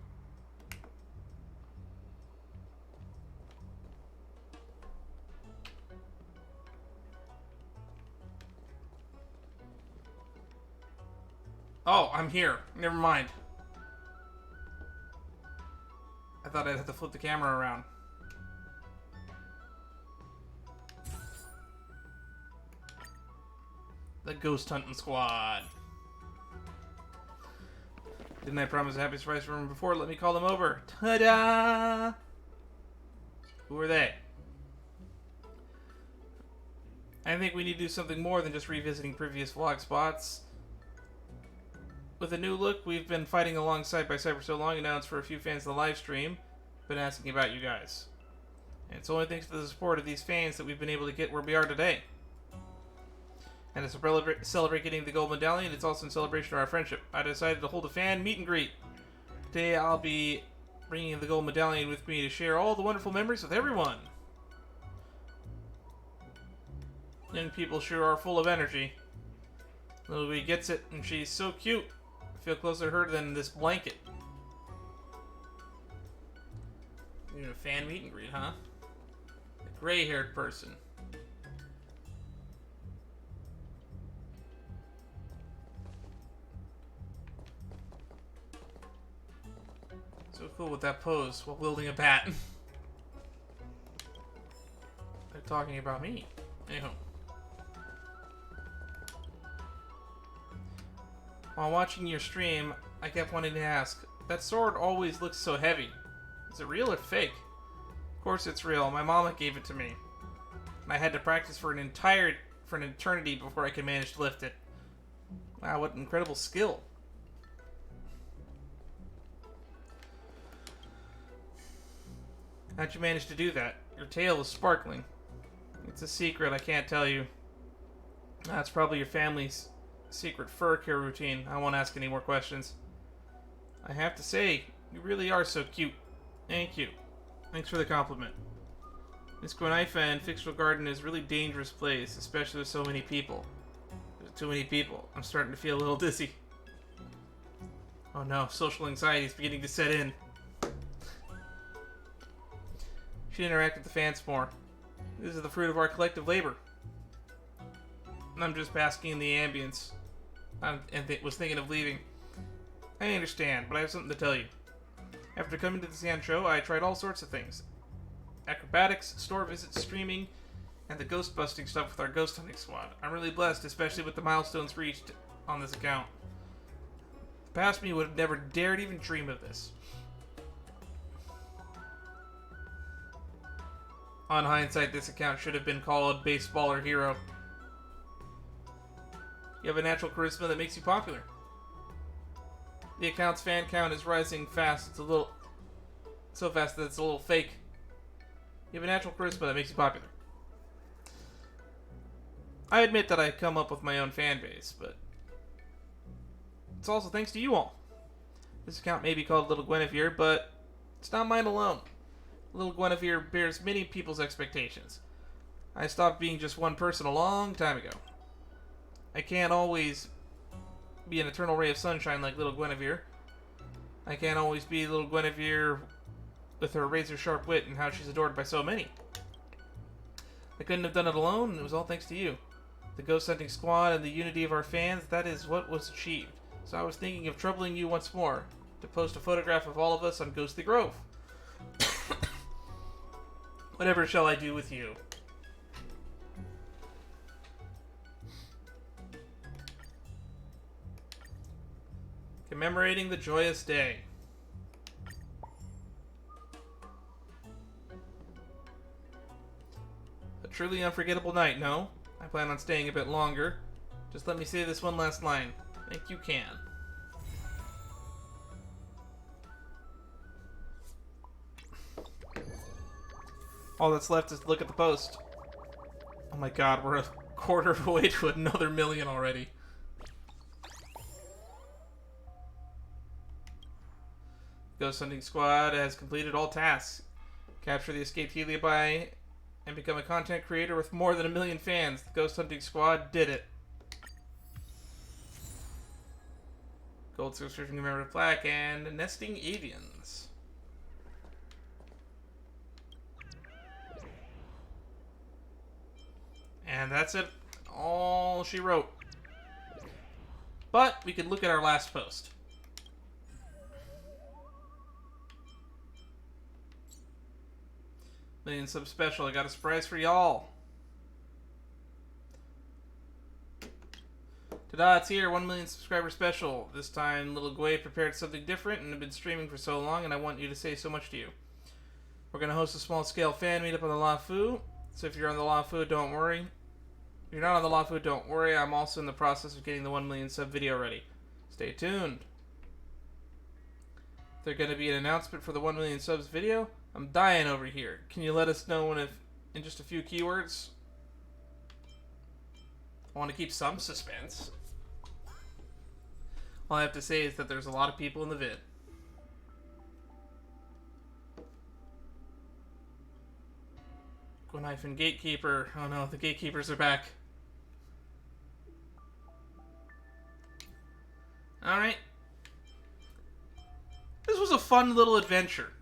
Oh, I'm here. Never mind. I thought I'd have to flip the camera around. The Ghost Hunting Squad. Didn't I promise a happy surprise for them before? Let me call them over. Ta-da! Who are they? I think we need to do something more than just revisiting previous vlog spots. With a new look, we've been fighting along side by side for so long, and now it's for a few fans of the live stream. Been asking about you guys. And it's only thanks to the support of these fans that we've been able to get where we are today. And to celebrate getting the gold medallion, it's also in celebration of our friendship. I decided to hold a fan meet and greet. Today I'll be bringing the gold medallion with me to share all the wonderful memories with everyone. Young people sure are full of energy. Little Wee gets it, and she's so cute. I feel closer to her than this blanket. You're a fan meet and greet, huh? A gray-haired person. So cool with that pose while wielding a bat. They're talking about me. Anyhow. While watching your stream, I kept wanting to ask, that sword always looks so heavy. Is it real or fake? Of course it's real. My mama gave it to me. And I had to practice for an eternity before I could manage to lift it. Wow, what incredible skill. How'd you manage to do that? Your tail is sparkling. It's a secret, I can't tell you. That's probably your family's secret fur care routine. I won't ask any more questions. I have to say, you really are so cute. Thank you. Thanks for the compliment. Miss Quinifa and Fixtral Garden is a really dangerous place, especially with so many people. There's too many people. I'm starting to feel a little dizzy. Oh no, social anxiety is beginning to set in. should interact with the fans more. This is the fruit of our collective labor. And I'm just basking in the ambience. Was thinking of leaving. I understand, but I have something to tell you. After coming to the Xi'an show, I tried all sorts of things. Acrobatics, store visits, streaming, and the ghost busting stuff with our ghost hunting squad. I'm really blessed, especially with the milestones reached on this account. The past me would have never dared even dream of this. On hindsight, this account should have been called Baseball or Hero. You have a natural charisma that makes you popular. The account's fan count is rising fast. So fast that it's a little fake. You have a natural charisma that makes you popular. I admit that I come up with my own fan base, but it's also thanks to you all. This account may be called Little Guinevere, but it's not mine alone. Little Guinevere bears many people's expectations. I stopped being just one person a long time ago. I can't always be an eternal ray of sunshine like Little Guinevere. I can't always be Little Guinevere with her razor-sharp wit and how she's adored by so many. I couldn't have done it alone, and it was all thanks to you. The ghost hunting squad and the unity of our fans, that is what was achieved. So I was thinking of troubling you once more, to post a photograph of all of us on Ghostly Grove. Whatever shall I do with you? Commemorating the joyous day. A truly unforgettable night, no? I plan on staying a bit longer. Just let me say this one last line. Think you can. All that's left is to look at the post. Oh my god, we're a quarter of the way to another million already. Ghost Hunting Squad has completed all tasks. Capture the escaped Heliobi and become a content creator with more than 1 million fans. The Ghost Hunting Squad did it. Gold subscription commemorative plaque and nesting avians. And that's it. All she wrote. But we could look at our last post. Million sub special. I got a surprise for y'all. Ta-da, it's here. 1 million subscriber special. This time, Little Gwei prepared something different and have been streaming for so long, and I want you to say so much to you. We're going to host a small-scale fan meetup on the Luofu. So if you're on the Luofu, don't worry. If you're not on the Luofu, don't worry. I'm also in the process of getting the 1 million sub video ready. Stay tuned. There's going to be an announcement for the 1 million subs video. I'm dying over here. Can you let us know in just a few keywords? I want to keep some suspense. All I have to say is that there's a lot of people in the vid. Knife and Gatekeeper. Oh no, the Gatekeepers are back. Alright. This was a fun little adventure.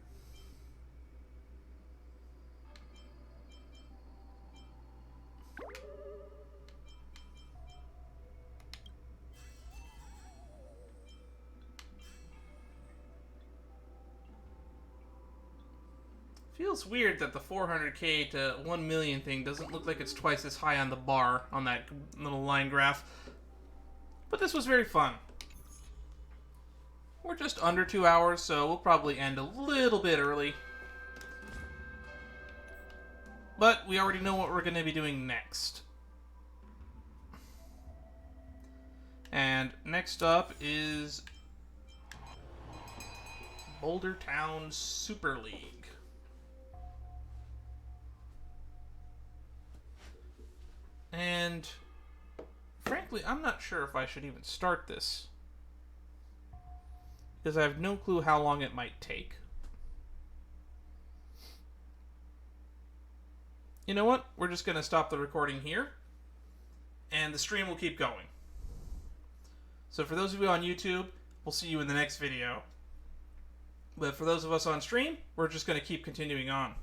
Feels weird that the 400k to 1 million thing doesn't look like it's twice as high on the bar on that little line graph. But this was very fun. We're just under 2 hours, so we'll probably end a little bit early. But we already know what we're going to be doing next. And next up is Boulder Town Super League. And frankly, I'm not sure if I should even start this, because I have no clue how long it might take. You know what? We're just going to stop the recording here, and the stream will keep going. So for those of you on YouTube, we'll see you in the next video. But for those of us on stream, we're just going to keep continuing on.